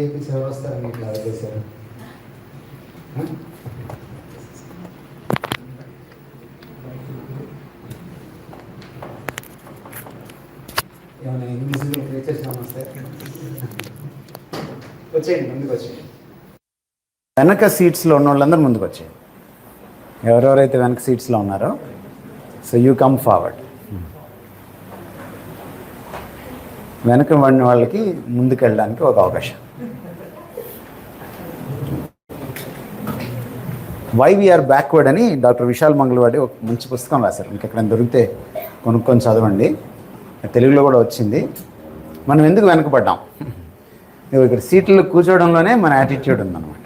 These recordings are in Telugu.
విఐపీస్ ఎవరు వస్తారని ఇట్లా చేశారు? ఏమైనా ఇన్విజిబుల్ క్రియేచర్స్ ఏమైనా వస్తాయి? వచ్చేయండి, ముందుకు వచ్చేయండి. వెనక సీట్స్లో ఉన్న వాళ్ళందరూ ముందుకు వచ్చేయండి. ఎవరెవరైతే వెనక సీట్స్లో ఉన్నారో, సో యూ కమ్ ఫార్వర్డ్. వెనక పడిన వాళ్ళకి ముందుకు వెళ్ళడానికి ఒక అవకాశం. వై వీఆర్ బ్యాక్వర్డ్ అని డాక్టర్ విశాల్ మంగళవాడి ఒక మంచి పుస్తకం రాశారు. మీకు ఎక్కడైనా దొరికితే కొనుక్కొని చదవండి. తెలుగులో కూడా వచ్చింది. మనం ఎందుకు వెనకబడ్డాం? ఇక్కడ సీట్లు కూర్చోవడంలోనే మన యాటిట్యూడ్ ఉందన్నమాట.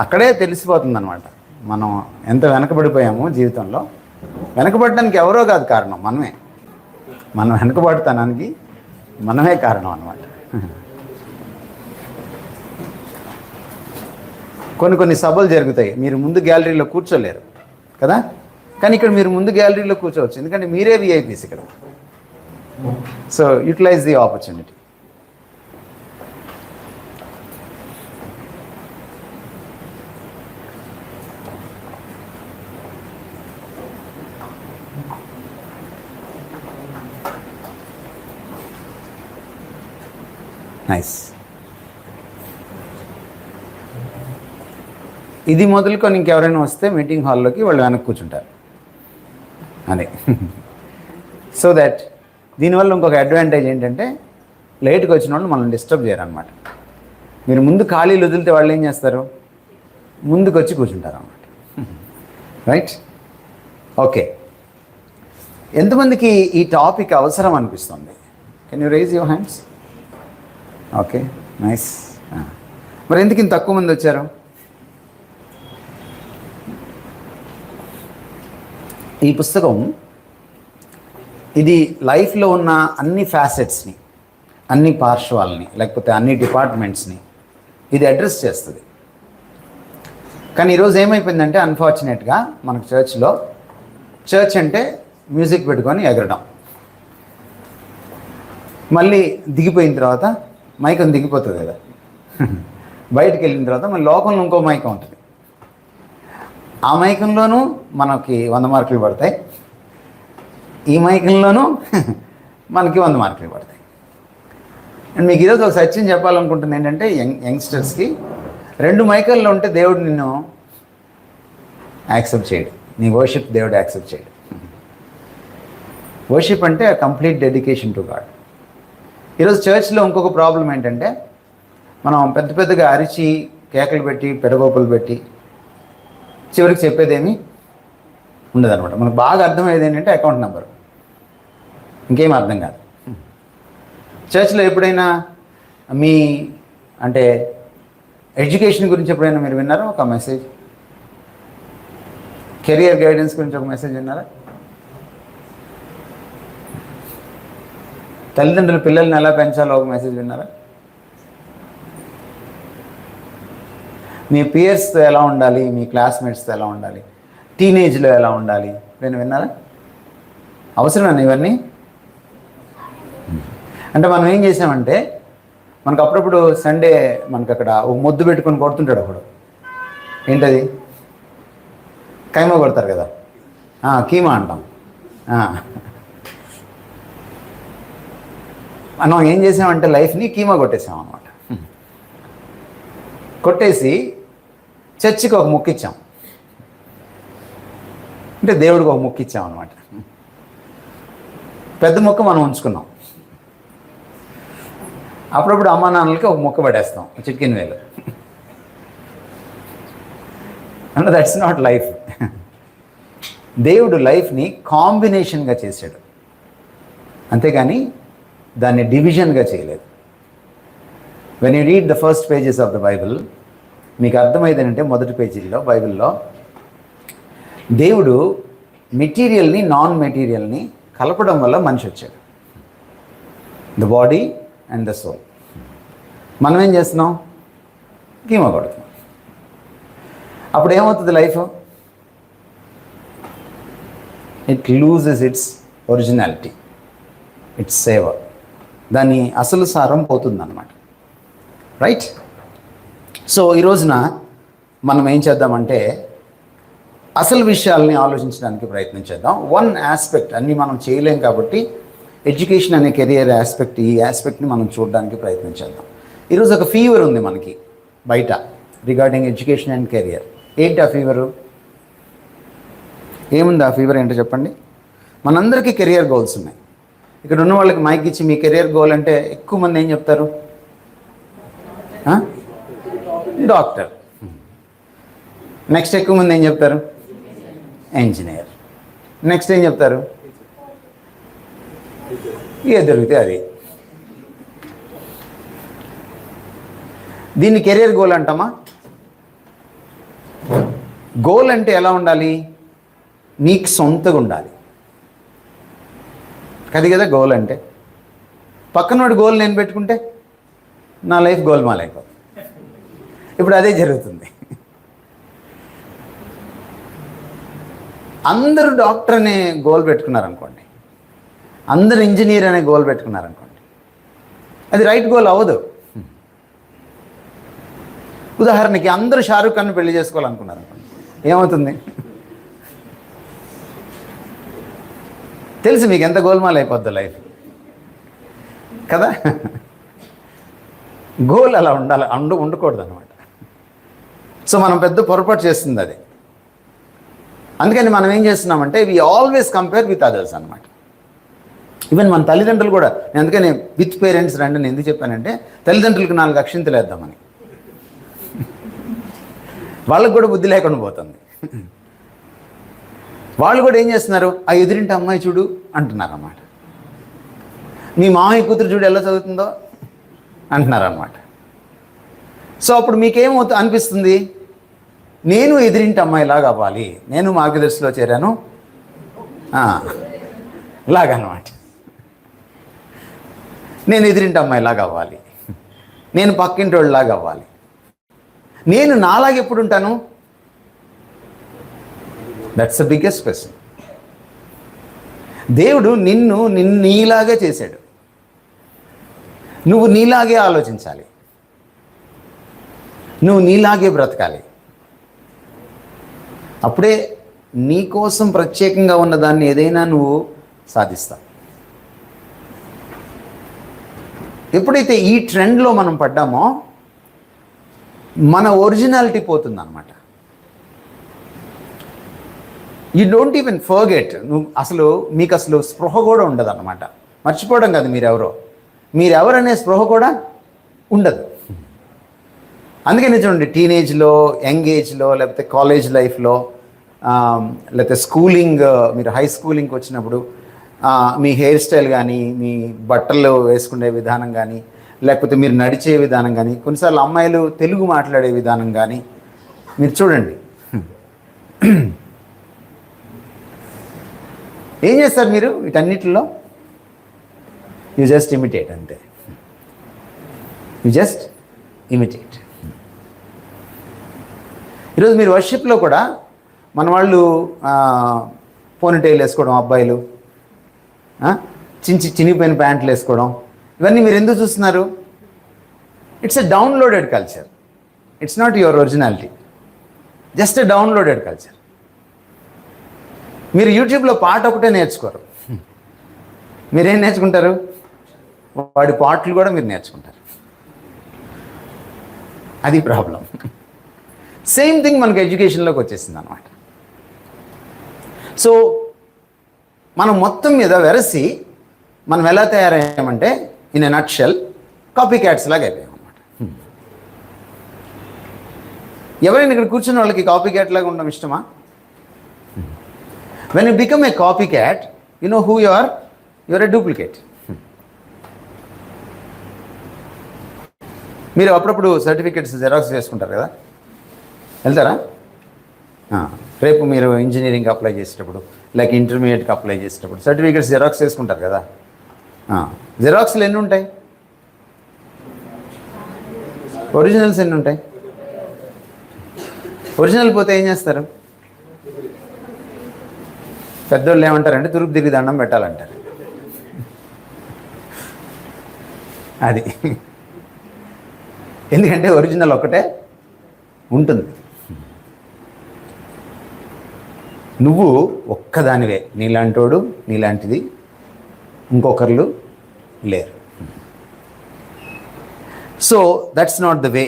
అక్కడే తెలిసిపోతుంది అనమాట మనం ఎంత వెనకబడిపోయామో జీవితంలో. వెనకబడడానికి ఎవరో కాదు కారణం, మనమే. మనం వెనకబడతానికి మనమే కారణం అన్నమాట. కొన్ని సభలు జరుగుతాయి, మీరు ముందు గ్యాలరీలో కూర్చోలేరు కదా, కానీ ఇక్కడ మీరు ముందు గ్యాలరీలో కూర్చోవచ్చు, ఎందుకంటే మీరే విఐపీస్ ఇక్కడ. So utilize the opportunity. Nice. ఇది మొదలుకొని ఇంకెవరైనా వస్తే మీటింగ్ హాల్లోకి వాళ్ళు వెనక్కి కూర్చుంటారు. అదే. సో దట్ దీనివల్ల ఇంకొక అడ్వాంటేజ్ ఏంటంటే లేట్గా వచ్చిన వాళ్ళు మనం డిస్టర్బ్ చేయరన్నమాట. మీరు ముందు ఖాళీలు వదిలితే వాళ్ళు ఏం చేస్తారు? ముందుకు వచ్చి కూర్చుంటారు అన్నమాట. రైట్? ఓకే. ఎంతమందికి ఈ టాపిక్ అవసరం అనిపిస్తుంది? Can you rise your hands? Okay, nice. మరి ఎందుకు ఇంత తక్కువ మంది వచ్చారు? ఈ పుస్తకం ఇది లైఫ్లో ఉన్న అన్ని ఫ్యాసెట్స్ని, అన్ని పార్శ్వాలని, లేకపోతే అన్ని డిపార్ట్మెంట్స్ని ఇది అడ్రస్ చేస్తుంది. కానీ ఈరోజు ఏమైపోయిందంటే అన్ఫార్చునేట్గా మనకు చర్చ్ అంటే మ్యూజిక్ పెట్టుకొని ఎగరడం, మళ్ళీ దిగిపోయిన తర్వాత మైకం దిగిపోతుంది కదా, బయటికి వెళ్ళిన తర్వాత మళ్ళీ లోకంలో ఇంకో మైకం ఉంటుంది. ఆ మైకంలోనూ మనకి 100 మార్కులు పడతాయి, ఈ మైకంలోనూ మనకి 100 మార్కులు పడతాయి. అండ్ మీకు ఈరోజు ఒక సత్యం చెప్పాలనుకుంటుంది ఏంటంటే, యంగ్స్టర్స్కి 2 మైకల్లో ఉంటే దేవుడు నిన్ను యాక్సెప్ట్ చేయడు, నీ వర్షిప్ దేవుడు యాక్సెప్ట్ చేయడు. వర్షిప్ అంటే కంప్లీట్ డెడికేషన్ టు గాడ్. ఈరోజు చర్చ్లో ఇంకొక ప్రాబ్లం ఏంటంటే, మనం పెద్దగా అరిచి కేకలు పెట్టి పెడగోపులు పెట్టి చివరికి చెప్పేదేమీ ఉండదన్నమాట. మనకు బాగా అర్థమయ్యేది ఏంటంటే అకౌంట్ నెంబరు, ఇంకేం అర్థం కాదు. చర్చ్లో ఎప్పుడైనా మీ అంటే ఎడ్యుకేషన్ గురించి ఎప్పుడైనా మీరు విన్నారా? ఒక మెసేజ్, కెరియర్ గైడెన్స్ గురించి ఒక మెసేజ్ విన్నారా? తల్లిదండ్రులు పిల్లల్ని ఎలా పెంచాలో ఒక మెసేజ్ విన్నారా? మీ పియర్స్తో ఎలా ఉండాలి, మీ క్లాస్మేట్స్తో ఎలా ఉండాలి, టీనేజ్లో ఎలా ఉండాలి, విన్నారా? అవసరమేనా ఇవన్నీ? అంటే మనం ఏం చేసామంటే, మనకు అప్పుడప్పుడు సండే మనకు అక్కడ ఒక మొద్దు పెట్టుకొని కొడుతుంటాడు ఒకడు. ఏంటది? కైమా కొడతారు కదా, కీమా అంటాం. మనం ఏం చేసామంటే లైఫ్ని కీమా కొట్టేసాం అన్నమాట. కొట్టేసి చర్చికి ఒక ముక్కు ఇచ్చాం, అంటే దేవుడికి ఒక ముక్కు ఇచ్చాం అనమాట. పెద్ద ముక్క మనం ఉంచుకున్నాం. అప్పుడప్పుడు అమ్మా నాన్నలకి ఒక ముక్క పడేస్తాం, చిటికిన వేలు. అంటే దట్స్ నాట్ లైఫ్. దేవుడు లైఫ్ని కాంబినేషన్గా చేశాడు, అంతేగాని దాన్ని డివిజన్గా చేయలేదు. When you read the first pages of the Bible, మీకు అర్థమైంది ఏంటంటే మొదటి పేజీల్లో బైబిల్లో దేవుడు మెటీరియల్ని నాన్ మెటీరియల్ని కలపడం వల్ల మనిషి వచ్చాడు, the body and the soul. మనం ఏం చేస్తున్నాం? కీమా కొడుతున్నాం. అప్పుడు ఏమవుతుంది life? It loses its originality, its savour. దాని అసలు సారం పోతుందన్నమాట. రైట్. సో ఈ రోజున మనం ఏం చేద్దామంటే అసలు విషయాల్ని ఆలోచించడానికి ప్రయత్నం చేద్దాం. వన్ ఆస్పెక్ట్, అన్నీ మనం చేయలేం కాబట్టి ఎడ్యుకేషన్ అనే కెరియర్ ఆస్పెక్ట్, ఈ ఆస్పెక్ట్ని మనం చూడడానికి ప్రయత్నం చేద్దాం. ఈరోజు ఒక ఫీవర్ ఉంది మనకి బయట రిగార్డింగ్ ఎడ్యుకేషన్ అండ్ కెరియర్. ఏంటి ఆ ఫీవరు? ఏముంది ఆ ఫీవర్ ఏంటో చెప్పండి. మనందరికీ కెరియర్ గోల్స్ ఉన్నాయి. ఇక్కడ ఉన్న వాళ్ళకి మైక్ ఇచ్చి మీ కెరియర్ గోల్ అంటే ఎక్కువ మంది ఏం చెప్తారు? డాక్టర్. నెక్స్ట్ ఎక్కువ మంది ఏం చెప్తారు? ఇంజనీర్. నెక్స్ట్ ఏం చెప్తారు? ఏ దొరికితే అది. దీన్ని కెరియర్ గోల్ అంటామా? గోల్ అంటే ఎలా ఉండాలి? నీకు సొంతగా ఉండాలి. అది కదా గోల్ అంటే. పక్కనోడి గోల్ నేను పెట్టుకుంటే నా లైఫ్ గోల్ మాలైపోతుంది. ఇప్పుడు అదే జరుగుతుంది. అందరూ డాక్టర్ అనే గోల్ పెట్టుకున్నారనుకోండి, అందరు ఇంజనీర్ అనే గోల్ పెట్టుకున్నారనుకోండి, అది రైట్ గోల్ అవ్వదు. ఉదాహరణకి అందరూ షారూఖ్ ఖాన్ పెళ్లి చేసుకోవాలనుకున్నారనుకోండి, ఏమవుతుంది? తెలుసు మీకు ఎంత గోల్మాల్ అయిపోద్ది లైఫ్ కదా. గోల్ అలా ఉండాలి, ఉండకూడదు అనమాట. సో మనం పెద్ద పొరపాటు చేస్తుంది అది. అందుకని మనం ఏం చేస్తున్నామంటే we always compare with others అనమాట. ఈవెన్ మన తల్లిదండ్రులు కూడా, నేను అందుకని విత్ పేరెంట్స్ రండి నేను ఎందుకు చెప్పానంటే తల్లిదండ్రులకు 4 అక్షింతలు వేద్దామని. వాళ్ళకు కూడా బుద్ధి లేకుండా పోతుంది. వాళ్ళు కూడా ఏం చేస్తున్నారు? ఆ ఎదురింటి అమ్మాయి చూడు అంటున్నారు అన్నమాట. మీ మామయ్య కూతురు చూడు ఎలా చదువుతుందో అంటున్నారు అన్నమాట. సో అప్పుడు మీకేమవుతుంది అనిపిస్తుంది? నేను ఎదిరింటి అమ్మాయిలాగా అవ్వాలి, నేను మార్గదర్శిలో చేరాను లాగనమాట. నేను ఎదిరింటి అమ్మాయిలాగా అవ్వాలి, నేను పక్కింటి వాళ్ళలాగా అవ్వాలి. నేను నాలాగా ఎప్పుడు ఉంటాను? That's the biggest question. దేవుడు నిన్ను నీలాగే చేశాడు. నువ్వు నీలాగే ఆలోచించాలి, నువ్వు నీలాగే బ్రతకాలి. అప్పుడే నీ కోసం ప్రత్యేకంగా ఉన్న దాన్ని ఏదైనా నువ్వు సాధిస్తావు. ఎప్పుడైతే ఈ ట్రెండ్లో మనం పడ్డామో మన ఒరిజినాలిటీ పోతుందన్నమాట. You don't even forget. మీకు అసలు స్పృహ కూడా ఉండదు అన్నమాట. మర్చిపోవడం కాదు మీరెవరనే స్పృహ కూడా ఉండదు. అందుకని చూడండి, టీనేజ్లో, యంగ్ ఏజ్లో, లేకపోతే కాలేజ్ లైఫ్లో, లేకపోతే స్కూలింగ్, మీరు హై స్కూలింగ్కి వచ్చినప్పుడు మీ హెయిర్ స్టైల్ కానీ, మీ బట్టలు వేసుకునే విధానం కానీ, లేకపోతే మీరు నడిచే విధానం కానీ, కొన్నిసార్లు అమ్మాయిలు తెలుగు మాట్లాడే విధానం కానీ మీరు చూడండి. ఏం చేస్తారు మీరు వీటన్నిటిలో? యూ జస్ట్ ఇమిటేట్, అంతే. You just imitate. ఈరోజు మీరు వర్షిప్లో కూడా మన వాళ్ళు పోనీటైల్ వేసుకోవడం, అబ్బాయిలు చినిగిపోయిన ప్యాంట్లు వేసుకోవడం, ఇవన్నీ మీరు ఎందుకు చూస్తున్నారు? It's a downloaded culture. It's not your originality, just a downloaded culture. మీరు యూట్యూబ్లో పాట ఒకటే నేర్చుకోరు, మీరేం నేర్చుకుంటారు? వాడి పాటలు కూడా మీరు నేర్చుకుంటారు. అది ప్రాబ్లం. సేమ్ థింగ్ మనకు ఎడ్యుకేషన్లోకి వచ్చేసింది అన్నమాట. సో మనం మొత్తం మీద వెరసి మనం ఎలా తయారయ్యామంటే in a nutshell copycats లాగా అయిపోయాం అన్నమాట. ఎవరైనా ఇక్కడ కూర్చున్న వాళ్ళకి కాపీ క్యాట్ లాగా ఉండడం ఇష్టమా? When you become a copy cat, you know who you are? You are a duplicate. మీరు అప్పుడప్పుడు సర్టిఫికేట్స్ జెరాక్స్ చేసుకుంటారు కదా, వెళ్తారా? రేపు మీరు ఇంజనీరింగ్కి అప్లై చేసేటప్పుడు, లేక ఇంటర్మీడియట్కి అప్లై చేసేటప్పుడు సర్టిఫికేట్స్ జెరాక్స్ చేసుకుంటారు కదా. జెరాక్స్లు ఎన్ని ఉంటాయి? ఒరిజినల్స్ ఎన్ని ఉంటాయి? ఒరిజినల్ పోతే ఏం చేస్తారు? పెద్దోళ్ళు ఏమంటారంటే తురుపు తిరిగి దండం పెట్టాలంటారు. అది ఎందుకంటే ఒరిజినల్ ఒకటే ఉంటుంది. నువ్వు ఒక్కదానివే, నీలాంటోడు నీలాంటిది ఇంకొకరు లేరు. So that's not the way.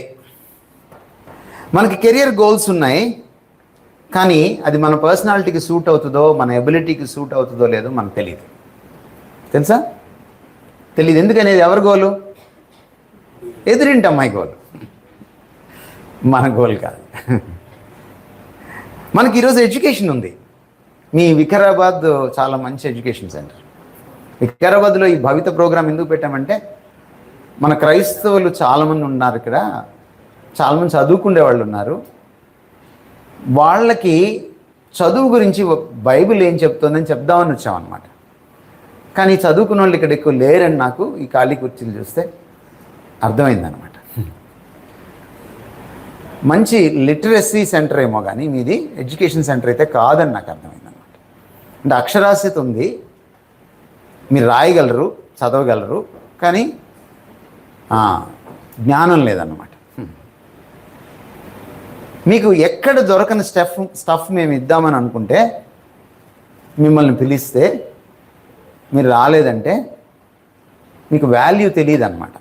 మనకి కెరియర్ గోల్స్ ఉన్నాయి, కానీ అది మన పర్సనాలిటీకి సూట్ అవుతుందో మన ఎబిలిటీకి సూట్ అవుతుందో లేదో మనకు తెలియదు. తెలుసా? తెలియదు. ఎందుకనేది ఎవరి గోలు? ఎదురింటి అమ్మాయి గోలు, మన గోల్ కాదు. మనకి ఈరోజు ఎడ్యుకేషన్ ఉంది. మీ వికారాబాద్ చాలా మంచి ఎడ్యుకేషన్ సెంటర్. వికారాబాద్లో ఈ భవిత ప్రోగ్రాం ఎందుకు పెట్టామంటే, మన క్రైస్తవులు చాలామంది ఉన్నారు ఇక్కడ, చాలామంది చదువుకునే వాళ్ళు ఉన్నారు. వాళ్ళకి చదువు గురించి బైబిల్ ఏం చెప్తుందని చెప్దామని వచ్చామన్నమాట. కానీ చదువుకున్న వాళ్ళు ఇక్కడ ఎక్కువ లేరని నాకు ఈ ఖాళీ కుర్చీలు చూస్తే అర్థమైందనమాట. మంచి లిటరసీ సెంటర్ ఏమో కానీ మీది ఎడ్యుకేషన్ సెంటర్ అయితే కాదని నాకు అర్థమైందనమాట. అంటే అక్షరాస్యత ఉంది, మీరు రాయగలరు, చదవగలరు, కానీ జ్ఞానం లేదన్నమాట. మీకు ఎక్కడ దొరకని స్టఫ్ మేము ఇద్దామని అనుకుంటే, మిమ్మల్ని పిలిస్తే మీరు రాలేదంటే మీకు వాల్యూ తెలియదు అనమాట.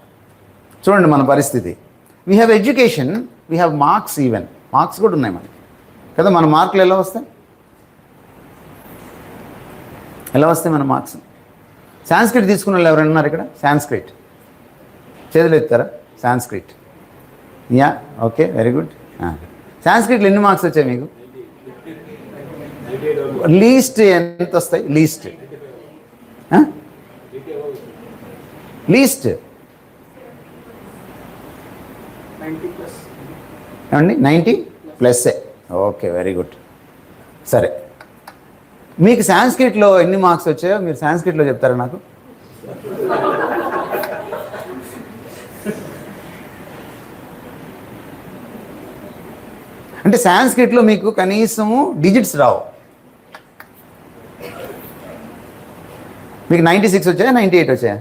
చూడండి మన పరిస్థితి. We have education, we have marks, even marks కూడా ఉన్నాయి మనకి కదా. మన మార్కులు ఎలా వస్తాయి? మన మార్క్స్? సాంస్క్రిట్ తీసుకున్న వాళ్ళు ఎవరైనా ఉన్నారు ఇక్కడ? సాంస్క్రిట్ చేతులు ఎత్తారా? Sanskrit, yeah, okay, very good. సాంస్క్రిట్లో ఎన్ని మార్క్స్ వచ్చాయి మీకు? లీస్ట్ ఎంత వస్తాయి? లీస్ట్ ఏమండి? 90+. Okay, very good. సరే, మీకు సాంస్క్రిట్లో ఎన్ని మార్క్స్ వచ్చాయో మీరు సాంస్క్రిట్లో చెప్తారా నాకు? అంటే సాంస్క్రిట్లో మీకు కనీసము డిజిట్స్ రావు. మీకు 96 వచ్చాయా, 98 వచ్చాయా?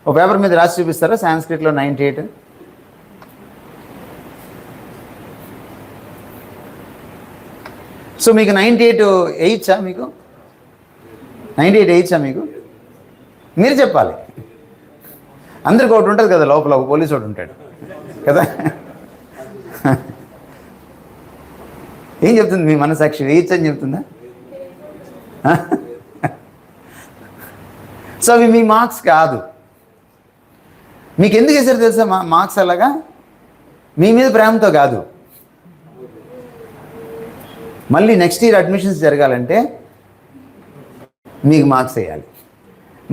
ఒక పేపర్ మీద రాసి చూపిస్తారా సాంస్క్రిట్లో 98? సో మీకు 98 వేయచ్చా? మీకు 98 వేయచ్చా మీకు? మీరు చెప్పాలి. అందరికి ఒకటి ఉంటుంది కదా, లోపల ఒక పోలీసు ఒకటి ఉంటాడు కదా. ఏం చెప్తుంది మీ మనసాక్షి? వేయచ్చని చెప్తుందా? సో అవి మీ మార్క్స్ కాదు. మీకు ఎందుకు వేసారు తెలుసా మార్క్స్? అలాగా మీ మీద ప్రేమతో కాదు. మళ్ళీ నెక్స్ట్ ఇయర్ అడ్మిషన్స్ జరగాలంటే మీకు మార్క్స్ వేయాలి.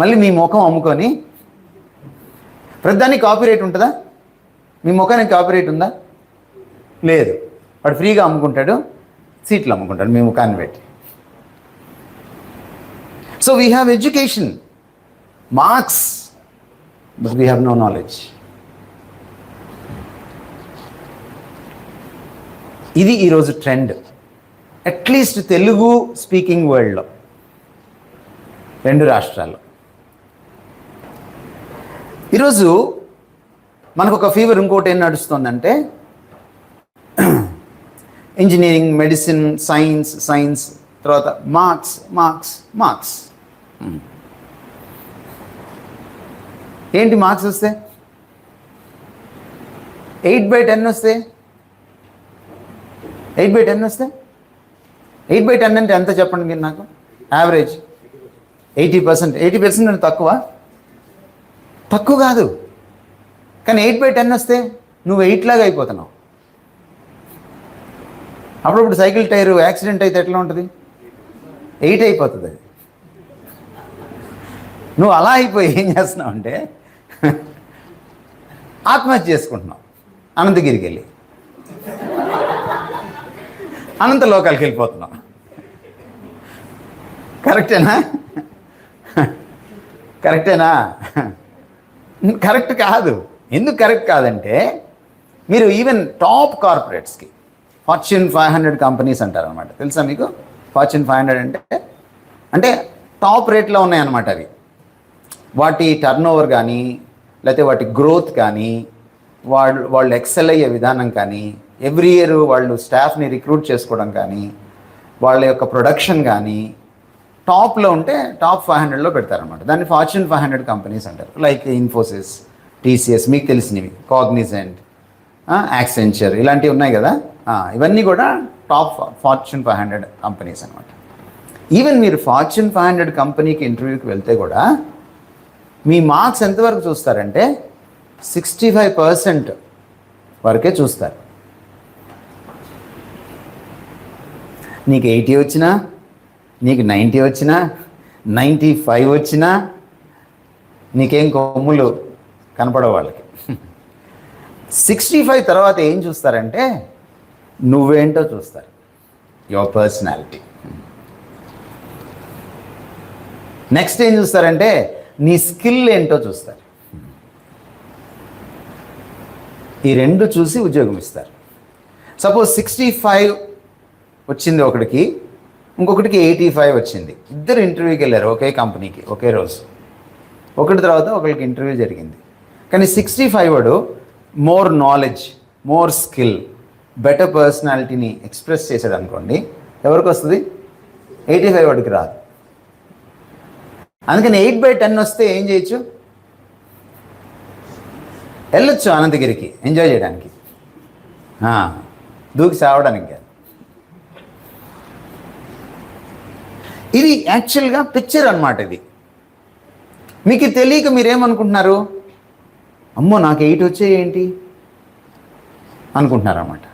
మళ్ళీ మీ ముఖం అమ్ముకొని, ప్రతిదానికి కాపీరైట్ ఉంటుందా? మీ ముఖానికి కాపీరైట్ ఉందా? లేదు. వాడు ఫ్రీగా అమ్ముకుంటాడు, సీట్లు అమ్ముకుంటాడు మీ ముఖాన్ని పెట్టి. So we have education, marks, but we have no knowledge. ఇది ఈరోజు ట్రెండ్, అట్లీస్ట్ తెలుగు స్పీకింగ్ వరల్డ్లో, 2 రాష్ట్రాల్లో. ఈరోజు మనకు ఒక ఫీవర్ ఇంకోటి ఏం నడుస్తుందంటే, ఇంజనీరింగ్, మెడిసిన్, సైన్స్, తర్వాత మార్క్స్. ఏంటి మార్క్స్ వస్తే? 8/10 వస్తే 8/10 వస్తే 8/10 అంటే ఎంత చెప్పండి మీరు నాకు? యావరేజ్ 80%. 80% అంటే తక్కువ కాదు. కానీ 8/10 వస్తే నువ్వు 8 లాగా అయిపోతున్నావు. అప్పుడప్పుడు సైకిల్ టైర్ యాక్సిడెంట్ అయితే ఎట్లా ఉంటుంది? 8 అయిపోతుంది అది. నువ్వు అలా అయిపోయి ఏం చేస్తున్నావు అంటే ఆత్మహత్య చేసుకుంటున్నావు. అనంతగిరికి వెళ్ళి అనంత లోకాలకి వెళ్ళిపోతున్నావు. కరెక్టేనా? కరెక్ట్ కాదు. ఎందుకు కరెక్ట్ కాదంటే, మీరు ఈవెన్ టాప్ కార్పొరేట్స్కి, ఫార్చ్యూన్ 500 కంపెనీస్ అంటారు అనమాట. తెలుసా మీకు? ఫార్చ్యూన్ 500 అంటే టాప్ రేట్లో ఉన్నాయన్నమాట అవి. వాటి టర్న్ ఓవర్ కానీ, లేకపోతే వాటి గ్రోత్ కానీ వాళ్ళు ఎక్సెల్ అయ్యే విధానం కానీ ఎవ్రీ ఇయర్ వాళ్ళు స్టాఫ్ని రిక్రూట్ చేసుకోవడం కానీ వాళ్ళ యొక్క ప్రొడక్షన్ కానీ టాప్లో ఉంటే టాప్ 500లో పెడతారనమాట. దాన్ని ఫార్చ్యూన్ 500 కంపెనీస్ అంటారు. లైక్ ఇన్ఫోసిస్, టీసీఎస్, మీకు తెలిసినవి, కాగ్నిజెంట్, యాక్సెంచర్, ఇలాంటివి ఉన్నాయి కదా. ఇవన్నీ కూడా టాప్ ఫార్చ్యూన్ 500 కంపెనీస్ అనమాట. ఈవెన్ మీరు ఫార్చ్యూన్ 500 కంపెనీకి ఇంటర్వ్యూకి వెళ్తే కూడా మీ మార్క్స్ ఎంతవరకు చూస్తారంటే 65% వరకే చూస్తారు. నీకు 80 వచ్చినా, నీకు 90 వచ్చినా, 95 వచ్చినా నీకేం కొమ్ములు కనపడవు వాళ్ళకి. 65 తర్వాత ఏం చూస్తారంటే నువ్వేంటో చూస్తారు, యువర్ పర్సనాలిటీ. నెక్స్ట్ ఏం చూస్తారంటే నీ స్కిల్ ఏంటో చూస్తారు. ఈ రెండు చూసి ఉద్యోగం ఇస్తారు. సపోజ్ 65 వచ్చింది ఒకటికి, ఇంకొకటికి 85 వచ్చింది. ఇద్దరు ఇంటర్వ్యూకి వెళ్ళారు ఒకే కంపెనీకి ఒకే రోజు. ఒకటి తర్వాత ఒకరికి ఇంటర్వ్యూ జరిగింది. కానీ 65 వాడు more knowledge, more skill, better పర్సనాలిటీని ఎక్స్ప్రెస్ చేశాడు అనుకోండి, ఎవరికి వస్తుంది? 85 వాడికి రాదు. అందుకని 8/10 వస్తే ఏం చేయొచ్చు? వెళ్ళొచ్చు అనంతగిరికి ఎంజాయ్ చేయడానికి, దూకి సావడానికి కాదు. ఇది యాక్చువల్గా పిక్చర్ అనమాట. ఇది మీకు తెలియక మీరేమనుకుంటున్నారు? అమ్మో నాకు 8 వచ్చాయేంటి అనుకుంటున్నారు అన్నమాట.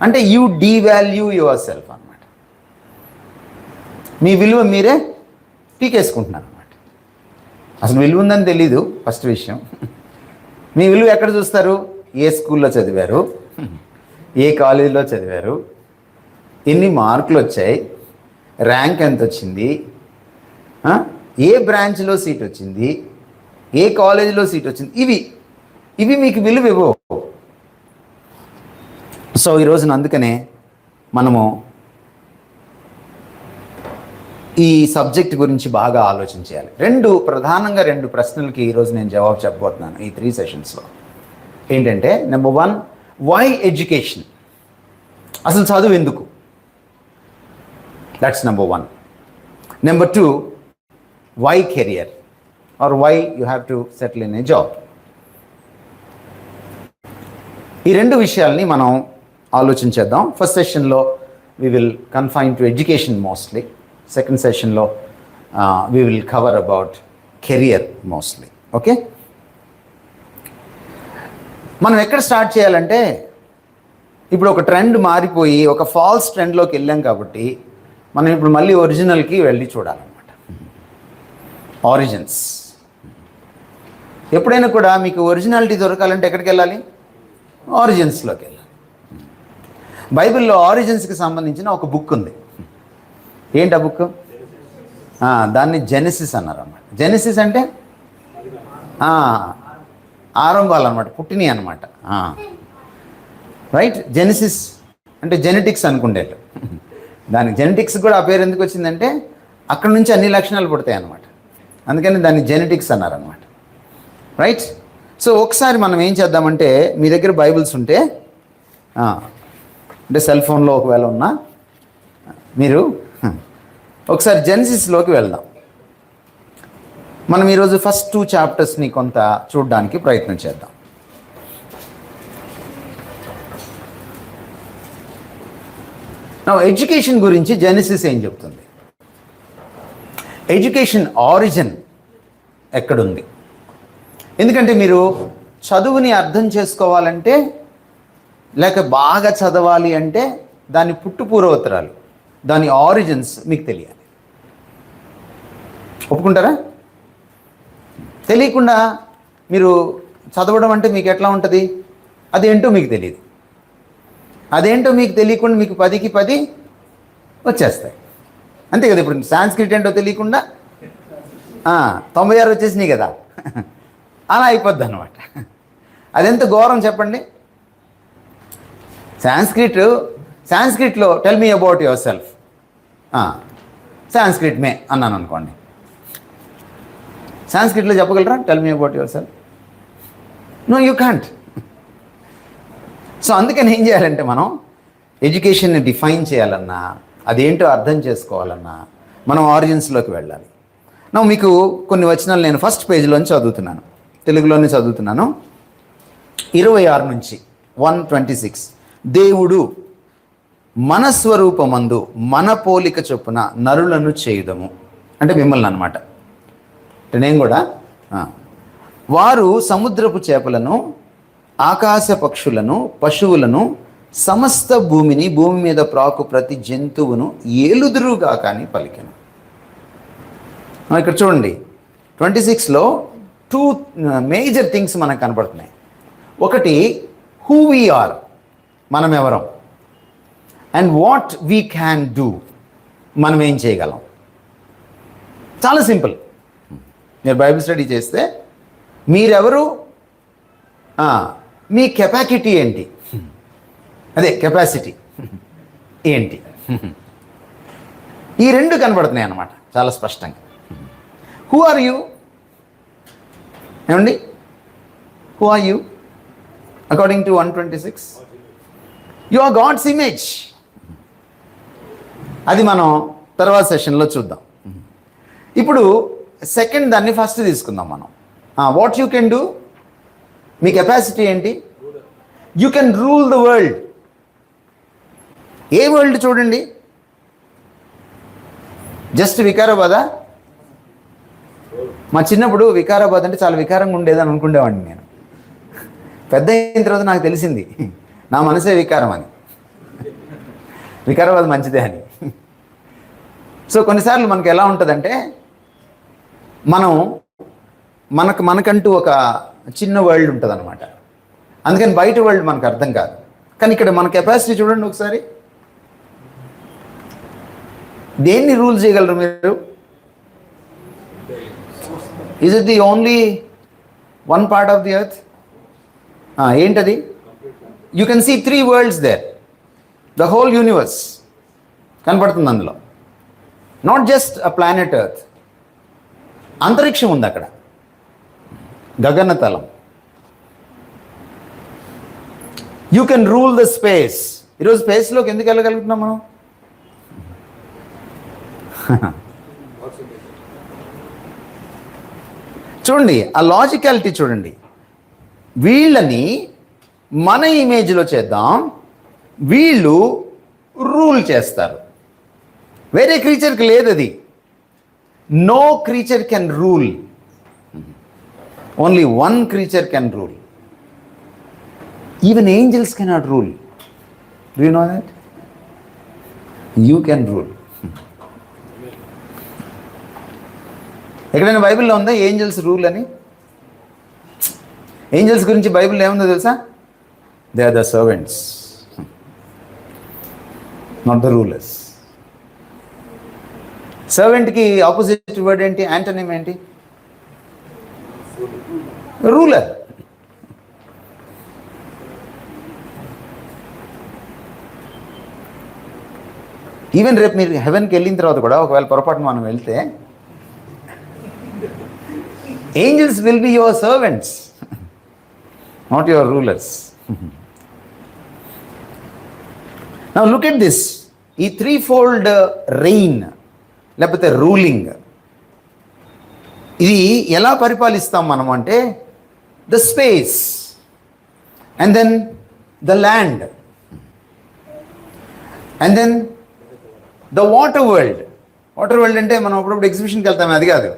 అంటే యూ డీవాల్యూ యువర్ సెల్ఫ్ అనమాట. మీ విలువ మీరే పీకేసుకుంటున్నారు అనమాట. అసలు విలువ ఉందని తెలీదు ఫస్ట్ విషయం. మీ విలువ ఎక్కడ చూస్తారు? ఏ స్కూల్లో చదివారు, ఏ కాలేజీలో చదివారు, ఎన్ని మార్కులు వచ్చాయి, ర్యాంక్ ఎంత వచ్చింది, ఏ బ్రాంచ్లో సీట్ వచ్చింది, ఏ కాలేజీలో సీట్ వచ్చింది, ఇవి మీకు విలువ ఇవ్వవు. సో ఈరోజున అందుకనే మనము ఈ సబ్జెక్ట్ గురించి బాగా ఆలోచించాలి. ప్రధానంగా రెండు ప్రశ్నలకి ఈరోజు నేను జవాబు చెప్పబోతున్నాను ఈ 3 సెషన్స్లో. ఏంటంటే నెంబర్ 1, వై ఎడ్యుకేషన్? అసలు చదువు ఎందుకు? That's number 1. Number 2, why career or why you have to settle in a job? ఈ రెండు విషయాల్ని మనం ఆలోచించేద్దాం. ఫస్ట్ సెషన్లో we will confine to education mostly. Second సెషన్లో we will cover about career mostly. Okay, మనం ఎక్కడ స్టార్ట్ చేయాలంటే, ఇప్పుడు ఒక ట్రెండ్ మారిపోయి ఒక ఫాల్స్ ట్రెండ్లోకి వెళ్ళాం కాబట్టి మనం ఇప్పుడు మళ్ళీ ఒరిజినల్కి వెళ్ళి చూడాలన్నమాట. ఆరిజిన్స్. ఎప్పుడైనా కూడా మీకు ఒరిజినాలిటీ దొరకాలంటే ఎక్కడికి వెళ్ళాలి? ఆరిజిన్స్లోకి వెళ్ళాలి. బైబిల్లో ఆరిజిన్స్కి సంబంధించిన ఒక బుక్ ఉంది. ఏంటి ఆ బుక్? దాన్ని జెనసిస్ అన్నారు అన్నమాట. జెనసిస్ అంటే ఆరంభాలు అనమాట, పుట్టినవి అనమాట. రైట్. జెనసిస్ అంటే జెనెటిక్స్ అనుకుండేళ్ళు. దానికి జెనెటిక్స్ కూడా ఆ పేరు ఎందుకు వచ్చిందంటే అక్కడ నుంచి అన్ని లక్షణాలు పుడతాయి అన్నమాట. అందుకని దాన్ని జెనెటిక్స్ అన్నారనమాట. రైట్. సో ఒకసారి మనం ఏం చేద్దామంటే, మీ దగ్గర బైబిల్స్ ఉంటే, అంటే సెల్ ఫోన్లో ఒకవేళ ఉన్నా, మీరు ఒకసారి జెనసిస్లోకి వెళ్దాం. మనం ఈరోజు ఫస్ట్ 2 చాప్టర్స్ని కొంత చూడడానికి ప్రయత్నం చేద్దాం. ఎడ్యుకేషన్ గురించి జెనసిస్ ఏం చెప్తుంది? ఎడ్యుకేషన్ ఆరిజిన్ ఎక్కడుంది? ఎందుకంటే మీరు చదువుని అర్థం చేసుకోవాలంటే, లేక బాగా చదవాలి అంటే దాని పుట్టుపూర్వోత్తరాలు, దాని ఆరిజిన్స్ మీకు తెలియాలి. ఒప్పుకుంటారా? తెలియకుండా మీరు చదవడం అంటే మీకు ఎట్లా ఉంటుంది? అదేంటో మీకు తెలియదు. అదేంటో మీకు తెలియకుండా మీకు 10కి 10 వచ్చేస్తాయి. అంతే కదా. ఇప్పుడు సాంస్క్రిట్ ఏంటో తెలియకుండా 96 వచ్చేసినాయి కదా. అలా అయిపోద్ది అనమాట. అదెంత ఘోరం చెప్పండి. సాంస్క్రిట్లో tell me about yourself, Sanskrit మే అన్నాను అనుకోండి. సాంస్క్రిట్లో చెప్పగలరా? Tell me about yourself. No you can't. So అందుకని ఏం చేయాలంటే మనం ఎడ్యుకేషన్ని డిఫైన్ చేయాలన్నా, అదేంటో అర్థం చేసుకోవాలన్నా మనం ఆరిజిన్స్లోకి వెళ్ళాలి. నా మీకు కొన్ని వచనాలు నేను ఫస్ట్ పేజీలోంచి చదువుతున్నాను, తెలుగులోనే చదువుతున్నాను. 26 నుంచి 126. దేవుడు మన స్వరూపమందు మన పోలిక చొప్పున నరులను చేయుదము, అంటే మిమ్మల్ని అనమాట. అంటే నేను కూడా వారు సముద్రపు చేపలను, ఆకాశ పక్షులను, పశువులను, సమస్త భూమిని, భూమి మీద ప్రాకు ప్రతి జంతువును ఏలుదురుగా కానీ పలికెను. ఇక్కడ చూడండి 26లో 2 మేజర్ థింగ్స్ మనకు కనపడుతున్నాయి. ఒకటి, హూ వీ ఆర్, మనం ఎవరం, and what we can do, మనం ఏం చేయగలం. చాలా సింపుల్. మీరు బైబిల్ స్టడీ చేస్తే మీరెవరు, మీ కెపాసిటీ ఏంటి, అదే కెపాసిటీ ఏంటి, ఈ రెండు కనబడుతున్నాయి అన్నమాట చాలా స్పష్టంగా. హూ ఆర్ యూ, ఏమండి, who are you according to 126? You are God's image. అది మనం తర్వాత సెషన్లో చూద్దాం. ఇప్పుడు సెకండ్ దాన్ని ఫస్ట్ తీసుకుందాం మనం. వాట్ యూ కెన్ డూ, మీ కెపాసిటీ ఏంటి? You can rule the world. ఏ వరల్డ్ చూడండి, జస్ట్ వికారాబాదా? మా చిన్నప్పుడు వికారాబాద్ అంటే చాలా వికారంగా ఉండేదని అనుకునేవాడిని నేను. పెద్ద అయిన తర్వాత నాకు తెలిసింది నా మనసే వికారం అని, వికారాబాద్ మంచిదే అని. సో కొన్నిసార్లు మనకు ఎలా ఉంటుందంటే, మనకంటూ ఒక చిన్న వరల్డ్ ఉంటుంది అనమాట. అందుకని బయట వరల్డ్ మనకు అర్థం కాదు. కానీ ఇక్కడ మన కెపాసిటీ చూడండి ఒకసారి. దేన్ని రూల్ చేయగలరు మీరు? Is it the only one part of the earth? ఏంటది? You can see 3 worlds there. The whole universe కనపడుతుంది అందులో. Not just a planet earth, అంతరిక్షం ఉంది అక్కడ, గగనతలం. You can rule the space. ఈరోజు స్పేస్లోకి ఎందుకు వెళ్ళగలుగుతున్నాం మనం? చూడండి ఆ లాజికాలిటీ చూడండి. వీళ్ళని మన ఇమేజ్లో చేద్దాం, వీళ్ళు రూల్ చేస్తారు. వేరే క్రీచర్కి లేదు అది. No creature can rule, only one creature can rule. Even angels cannot rule. Do you know that? You can rule. ఎక్కడైనా బైబిల్లో ఉందా ఏంజల్స్ రూల్ అని? ఏంజల్స్ గురించి బైబిల్లో ఏముందో తెలుసా? They are the servants, not the rulers. సర్వెంట్కి ఆపోజిట్ వర్డ్ ఏంటి, యాంటోనిమ్ ఏంటి? రూలర్. ఈవెన్ రేపు మీరు హెవెన్కి వెళ్ళిన తర్వాత కూడా ఒకవేళ పొరపాటున మనం వెళ్తే, angels will be your servants, not your rulers. Now look at this. ఈ 3-fold రెయిన్ లేకపోతే రూలింగ్, ఇది ఎలా పరిపాలిస్తాం మనం అంటే, the space and then the land and then the water world. Water world అంటే మనం అప్పుడప్పుడు ఎగ్జిబిషన్కి వెళ్తాం, అది కాదు.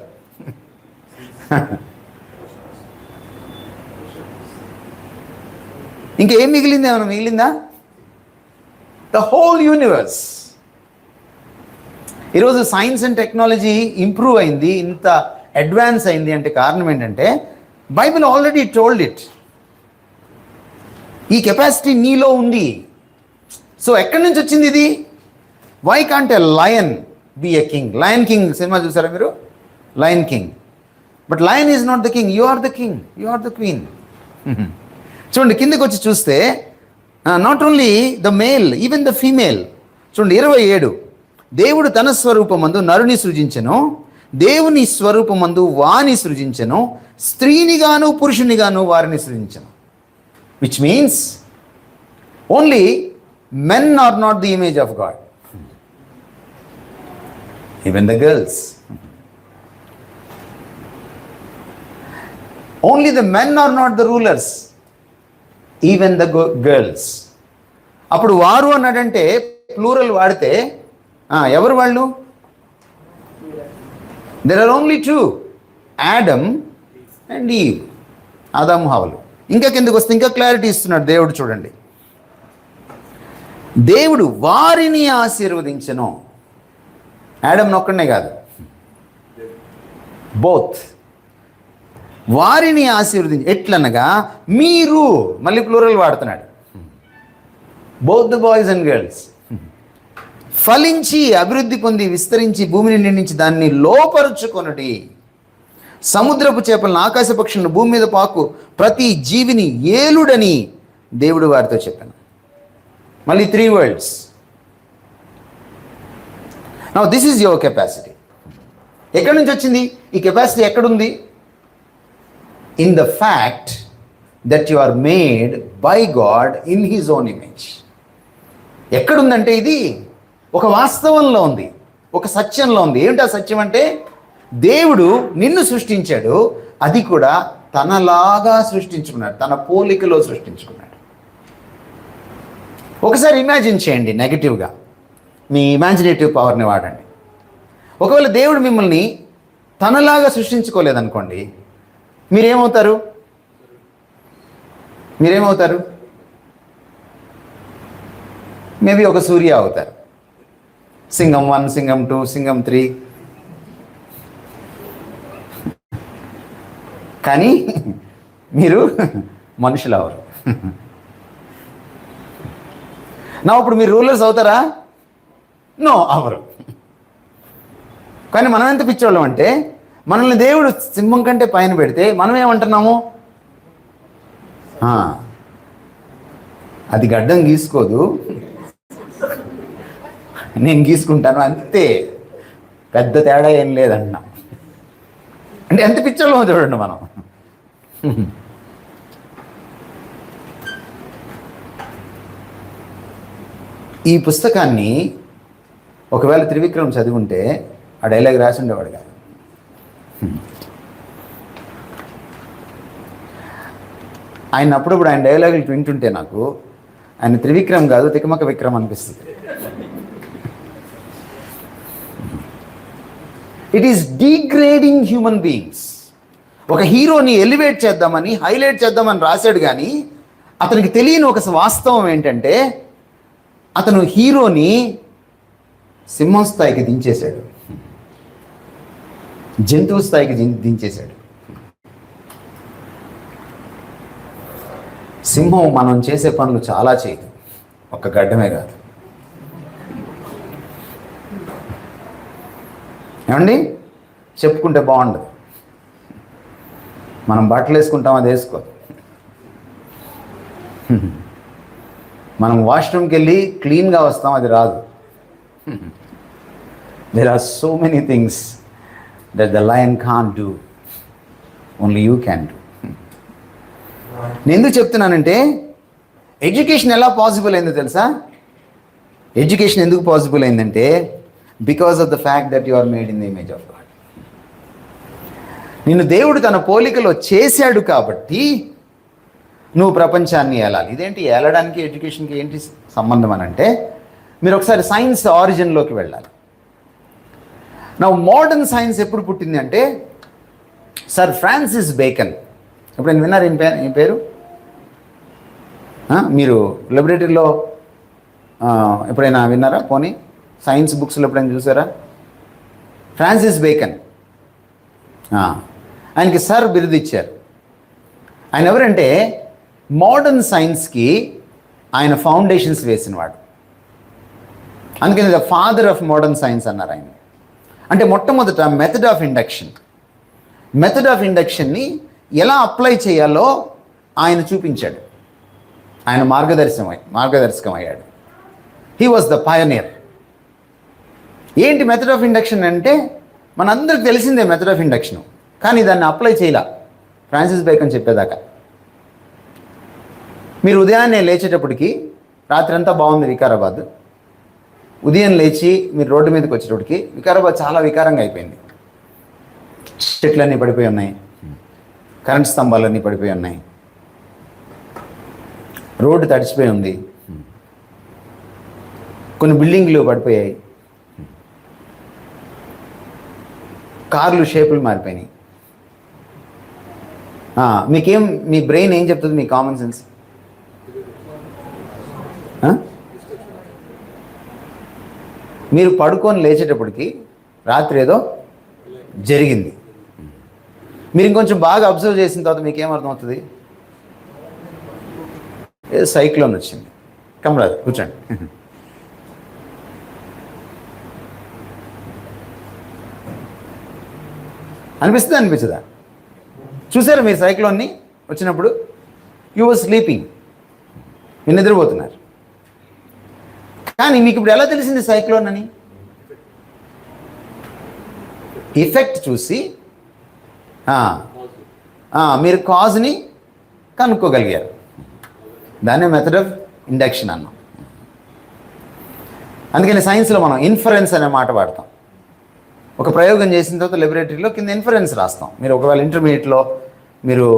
ఇంకేం మిగిలింది? ఏమైనా మిగిలిందా? The whole universe. ఈరోజు సైన్స్ అండ్ టెక్నాలజీ ఇంప్రూవ్ అయింది, ఇంత అడ్వాన్స్ అయింది అంటే కారణం ఏంటంటే, బైబిల్ ఆల్రెడీ టోల్డ్ ఇట్. ఈ కెపాసిటీ నీలో ఉంది. సో ఎక్కడి నుంచి వచ్చింది ఇది? Why can't a lion be a king? Lion king cinema చూసారా మీరు? Lion king. But lion is not the king, you are the king, you are the queen. చూడండి కిందకి వచ్చి చూస్తే, not only the male, even the female. చూడండి 27. దేవుడు తన స్వరూపమందు నరుని సృజించెను, దేవుని స్వరూపమందు వాని సృజించెను, స్త్రీనిగాను పురుషునిగాను వారిని సృజించెను. Which means only men are not the image of God. Even the girls. Only the men are not the rulers. Even the girls. అప్పుడు వారు అన్నాడంటే ప్లూరల్ వాడితే ఎవరు వాళ్ళు? There are only two, Adam and Eve. ఆదాము హవ్వలు. ఇంకా కిందకు వస్తే ఇంకా క్లారిటీ ఇస్తున్నాడు దేవుడు. చూడండి, దేవుడు వారిని ఆశీర్వదించెను. యాడమ్ నొక్కడనే కాదు, బోత్. వారిని ఆశీర్వదించి ఎట్లనగా మీరు, మళ్ళీ ప్లూరల్ వాడుతున్నాడు, both the boys and girls, ఫలించి అభివృద్ధి పొంది విస్తరించి భూమిని నిండించి దాన్ని లోపరుచుకొనుడి. సముద్రపు చేపలను, ఆకాశ పక్షులను, భూమి మీద పాకు ప్రతి జీవిని ఏలుడని దేవుడు వారితో చెప్పాను. మళ్ళీ 3 words. Now this is your capacity. ఎక్కడి నుంచి వచ్చింది ఈ కెపాసిటీ? ఎక్కడుంది? In the fact that you are made by God in his own image. ఎక్కడుందంటే ఇది ఒక వాస్తవంలో ఉంది, ఒక సత్యంలో ఉంది. ఏమిటి ఆ సత్యం అంటే, దేవుడు నిన్ను సృష్టించాడు, అది కూడా తనలాగా సృష్టించుకున్నాడు, తన పోలికలో సృష్టించుకున్నాడు. ఒకసారి ఇమాజిన్ చేయండి నెగటివ్గా, మీ ఇమాజినేటివ్ పవర్ని వాడండి. ఒకవేళ దేవుడు మిమ్మల్ని తనలాగా సృష్టించుకోలేదనుకోండి, మీరేమవుతారు? మేబీ ఒక సూర్య అవుతారు. సింగం 1, సింగం 2, సింగం 3. కానీ మీరు మనుషులు అవరు. నా ఇప్పుడు మీరు రూలర్స్ అవుతారా? నో, అవరు. కానీ మనం ఎంత పిచ్చోళ్ళం అంటే, మనల్ని దేవుడు సింహం కంటే పైన పెడితే మనం ఏమంటున్నాము? అది గడ్డం గీసుకోదు, నేను గీసుకుంటాను అంతే, పెద్ద తేడా ఏం లేదంటున్నాం. అంటే ఎంత పిచ్చోళ్ళమో చూడండి మనం. ఈ పుస్తకాన్ని ఒకవేళ త్రివిక్రమ్ చదివి ఉంటే ఆ డైలాగ్ రాసి ఉండేవాడు కాదు. ఆయన అప్పుడప్పుడు ఆయన డైలాగులు వింటుంటే నాకు ఆయన త్రివిక్రమ్ కాదు, తికమక విక్రమ్ అనిపిస్తుంది. It is degrading human beings. ఒక హీరోని ఎలివేట్ చేద్దామని, హైలైట్ చేద్దామని రాశాడు, కానీ అతనికి తెలియని ఒక వాస్తవం ఏంటంటే, అతను హీరోని సింహం స్థాయికి దించేశాడు, జంతువు స్థాయికి దించేశాడు. సింహం మనం చేసే పనులు చాలా చేయదు, ఒక్క గడ్డమే కాదు. ఏమండి, చెప్పుకుంటే బాగుండదు. మనం బట్టలు వేసుకుంటాం, అది వేసుకోదు. మనం వాష్రూమ్కి వెళ్ళి క్లీన్గా వస్తాం, అది రాదు. There are so many things that the lion can't do, only you can do. నేను ఎందుకు చెప్తున్నానంటే, ఎడ్యుకేషన్ ఎలా పాసిబుల్ అయిందో తెలుసా? ఎడ్యుకేషన్ ఎందుకు పాసిబుల్ అయిందంటే, because of the fact that you are made in the image of God. నిన్ను దేవుడు తన పోలికలో చేశాడు కాబట్టి నువ్వు ప్రపంచాన్ని ఏలాలి. ఇదేంటి ఏలడానికి ఎడ్యుకేషన్కి ఏంటి సంబంధం అని అంటే, మీరు ఒకసారి సైన్స్ ఆరిజిన్లోకి వెళ్ళాలి. నా మోడర్న్ సైన్స్ ఎప్పుడు పుట్టింది అంటే, సర్ ఫ్రాన్సిస్ బేకన్. ఎప్పుడైనా విన్నారు ఈ పేరు? మీరు లైబ్రరీలో ఎప్పుడైనా విన్నారా? పోనీ సైన్స్ బుక్స్లో ఎప్పుడైనా చూసారా? ఫ్రాన్సిస్ బేకన్, ఆయనకి సర్ బిరుదు ఇచ్చారు. ఆయన ఎవరంటే, మోడర్న్ సైన్స్కి ఆయన ఫౌండేషన్స్ వేసినవాడు. అందుకని the father of modern science అన్నారు ఆయన. అంటే మొట్టమొదట మెథడ్ ఆఫ్ ఇండక్షన్ని ఎలా అప్లై చేయాలో ఆయన చూపించాడు. ఆయన మార్గదర్శకం అయ్యాడు. He was the pioneer. ఏంటి మెథడ్ ఆఫ్ ఇండక్షన్ అంటే, మనందరికి తెలిసిందే మెథడ్ ఆఫ్ ఇండక్షన్, కానీ దాన్ని అప్లై చేయలే ఫ్రాన్సిస్ బేకన్ చెప్పేదాకా. మీరు ఉదయాన్నే లేచేటప్పటికి, రాత్రి అంతా బాగుంది వికారాబాద్, ఉదయం లేచి మీరు రోడ్డు మీదకి వచ్చేటప్పటికి వికారాబాద్ చాలా వికారంగా అయిపోయింది. చెట్లన్నీ పడిపోయి ఉన్నాయి, కరెంట్ స్తంభాలన్నీ పడిపోయి ఉన్నాయి, రోడ్డు తడిచిపోయి ఉంది, కొన్ని బిల్డింగ్లు పడిపోయాయి, కార్లు షేపులు మారిపోయినాయి. మీకేం, మీ బ్రెయిన్ ఏం చెప్తుంది, మీ కామన్ సెన్స్? మీరు పడుకొని లేచేటప్పటికి రాత్రి ఏదో జరిగింది. మీరు ఇంకొంచెం బాగా అబ్జర్వ్ చేసిన తర్వాత మీకు ఏమర్థమవుతుంది? ఏదో సైక్లోన్ వచ్చింది. కమరాజు కూర్చోండి. అనిపిస్తుందా? చూసారా మీరు సైక్లోన్ని వచ్చినప్పుడు? యూ వర్ స్లీపింగ్, మీరు నిద్రపోతున్నారు. కానీ మీకు ఇప్పుడు ఎలా తెలిసింది సైక్లోన్ అని? ఎఫెక్ట్ చూసి మీరు కాజ్ని కనుక్కోగలిగారు. దాన్నే మెథడ్ ఆఫ్ ఇండక్షన్ అన్నాం. అందుకని సైన్స్లో మనం ఇన్ఫరెన్స్ అనే మాట వాడతాం. ఒక ప్రయోగం చేసిన తర్వాత లెబొరేటరీలో కింద ఇన్ఫరెన్స్ రాస్తాం. మీరు ఒకవేళ ఇంటర్మీడియట్లో మీరు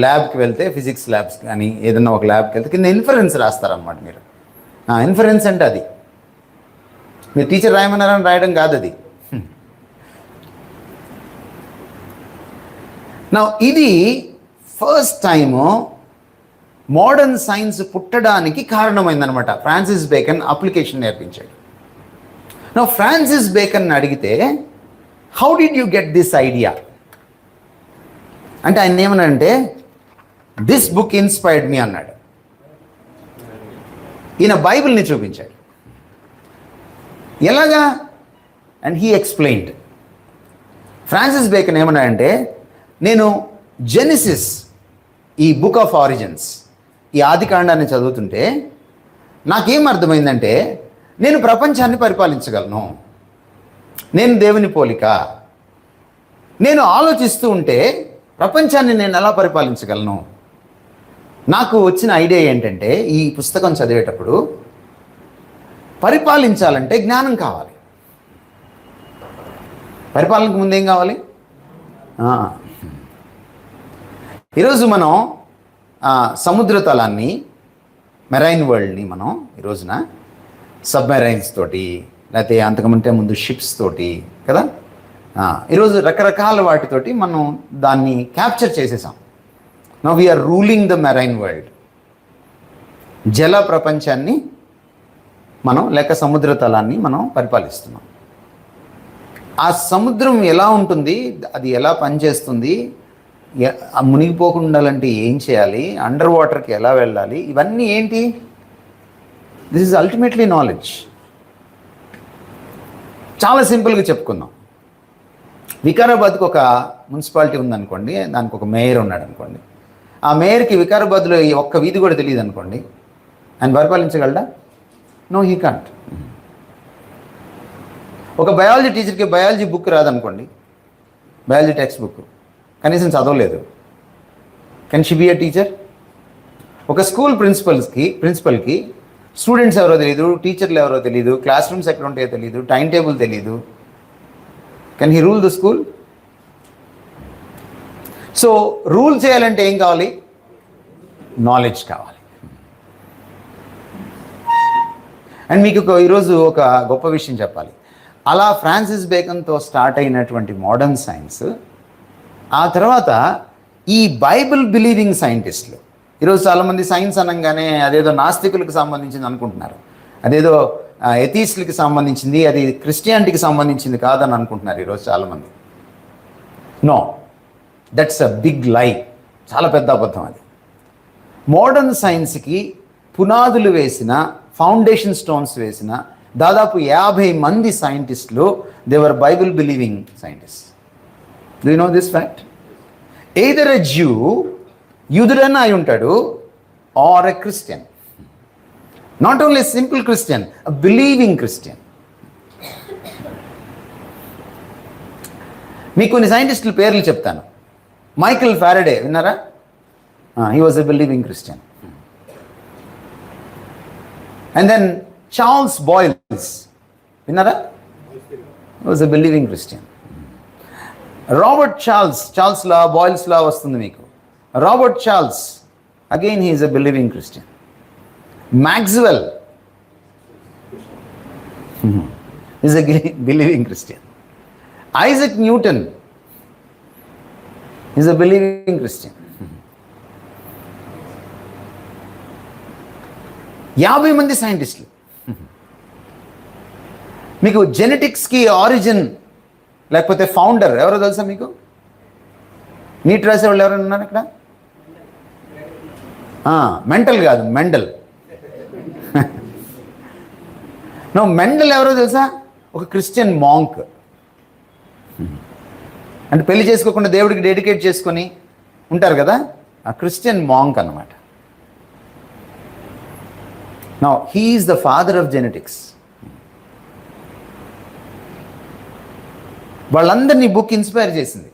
ల్యాబ్కి వెళ్తే, ఫిజిక్స్ ల్యాబ్స్ కానీ ఏదన్నా ఒక ల్యాబ్కి వెళ్తే కింద ఇన్ఫరెన్స్ రాస్తారనమాట. మీరు ఇన్ఫరెన్స్ అంటే అది మీరు టీచర్ రాయమన్నారని రాయడం కాదు అది. నా ఇది ఫస్ట్ టైము మోడర్న్ సైన్స్ పుట్టడానికి కారణమైందనమాట. ఫ్రాన్సిస్ బేకన్ అప్లికేషన్ నేర్పించాడు. నా ఫ్రాన్సిస్ బేకన్ అడిగితే, how did you get this idea అంటే ఆయన ఏమన్నాడంటే, దిస్ బుక్ ఇన్స్పైర్డ్ మీ అన్నాడు. ఈయన బైబిల్ని చూపించాడు. ఎలాగా? And he explained. Francis bacon ఏమన్నాడంటే, నేను జెనిసిస్, ఈ బుక్ ఆఫ్ ఆరిజిన్స్, ఈ ఆదికాండాన్ని చదువుతుంటే నాకేం అర్థమైందంటే, నేను ప్రపంచాన్ని పరిపాలించగలను, నేను దేవుని పోలిక, నేను ఆలోచిస్తూ ఉంటే ప్రపంచాన్ని నేను ఎలా పరిపాలించగలను? నాకు వచ్చిన ఐడియా ఏంటంటే, ఈ పుస్తకం చదివేటప్పుడు పరిపాలించాలంటే జ్ఞానం కావాలి. పరిపాలనకు ముందేం కావాలి? ఈరోజు మనం సముద్ర తలాన్ని, మెరైన్ వరల్డ్ని మనం ఈరోజున సబ్మెరైన్స్ తోటి, లేకపోతే అంతకుముంటే ముందు షిప్స్ తోటి కదా, ఈరోజు రకరకాల వాటితోటి మనం దాన్ని క్యాప్చర్ చేసేసాం. Now we are ruling the marine world. జల ప్రపంచాన్ని మనం, లేక సముద్ర తలాన్ని మనం పరిపాలిస్తున్నాం. ఆ సముద్రం ఎలా ఉంటుంది, అది ఎలా పనిచేస్తుంది, మునిగిపోకుండా ఉండాలంటే ఏం చేయాలి, అండర్ వాటర్కి ఎలా వెళ్ళాలి, ఇవన్నీ ఏంటి? This is ultimately knowledge. చాలా సింపుల్గా చెప్పుకుందాం. వికారాబాద్కి ఒక మున్సిపాలిటీ ఉందనుకోండి, దానికి ఒక మేయర్ ఉన్నాడు అనుకోండి. ఆ మేయర్కి వికారాబాద్లో ఒక్క వీధి కూడా తెలియదు అనుకోండి, ఆయన పరిపాలించగలడా? No, he can't. ఒక బయాలజీ టీచర్కి బయాలజీ బుక్ రాదనుకోండి, బయాలజీ టెక్స్ట్ బుక్, కనీసం చదవలేదు, can she be a teacher? ఒక స్కూల్ ప్రిన్సిపల్కి స్టూడెంట్స్ ఎవరో తెలియదు, టీచర్లు ఎవరో తెలియదు, క్లాస్ రూమ్స్ ఎక్కడ ఉంటాయో తెలియదు, టైం టేబుల్ తెలియదు, can he rule the school? So rule చేయాలంటే ఏం కావాలి? నాలెడ్జ్ కావాలి. అండ్ మీకు ఈరోజు ఒక గొప్ప విషయం చెప్పాలి. అలా ఫ్రాన్సిస్ బేకన్తో స్టార్ట్ అయినటువంటి మోడర్న్ సైన్స్, ఆ తర్వాత ఈ బైబిల్ బిలీవింగ్ సైంటిస్టులు, ఈరోజు చాలామంది సైన్స్ అనగానే అదేదో నాస్తికులకు సంబంధించింది అనుకుంటున్నారు, అదేదో ఎథీస్టులకి సంబంధించింది, అది క్రిస్టియానిటీకి సంబంధించింది కాదని అనుకుంటున్నారు ఈరోజు చాలామంది. నో, దట్స్ అ బిగ్ లై. చాలా పెద్ద అబద్ధం అది. మోడర్న్ సైన్స్కి పునాదులు వేసిన, ఫౌండేషన్ స్టోన్స్ వేసిన దాదాపు 50 మంది సైంటిస్టులు, they were Bible believing scientist. Do you know this fact? Either a Jew, యూదుడన్నా అయి ఉంటాడు, or a Christian. Not only simple Christian, a believing Christian. మీకు కొన్ని సైంటిస్టుల పేర్లు చెప్తాను. మైకల్ ఫారడే విన్నారా? He was a believing Christian. And then Charles Boyle's విన్నారా? He was a believing Christian. Robert Charles law, Boyle's law వస్తుంది మీకు. Robert Charles, again he is a believing Christian. Maxwell is a believing Christian. Isaac Newton is a believing Christian. 50 మంది సైంటిస్టులు. మీకు జెనెటిక్స్కి ఆరిజిన్ లేకపోతే ఫౌండర్ ఎవరో తెలుసా మీకు? నీట్ రాసేవాళ్ళు ఎవరైనా ఉన్నారు ఇక్కడ? మెంటల్ కాదు, మెండల్. మెండల్ ఎవరో తెలుసా? ఒక క్రిస్టియన్ మాంక్. అంటే పెళ్లి చేసుకోకుండా దేవుడికి డెడికేట్ చేసుకొని ఉంటారు కదా, ఆ క్రిస్టియన్ మాంక్ అన్నమాట. Now he is the father of genetics. వాళ్ళందరినీ బుక్ ఇన్స్పైర్ చేసింది.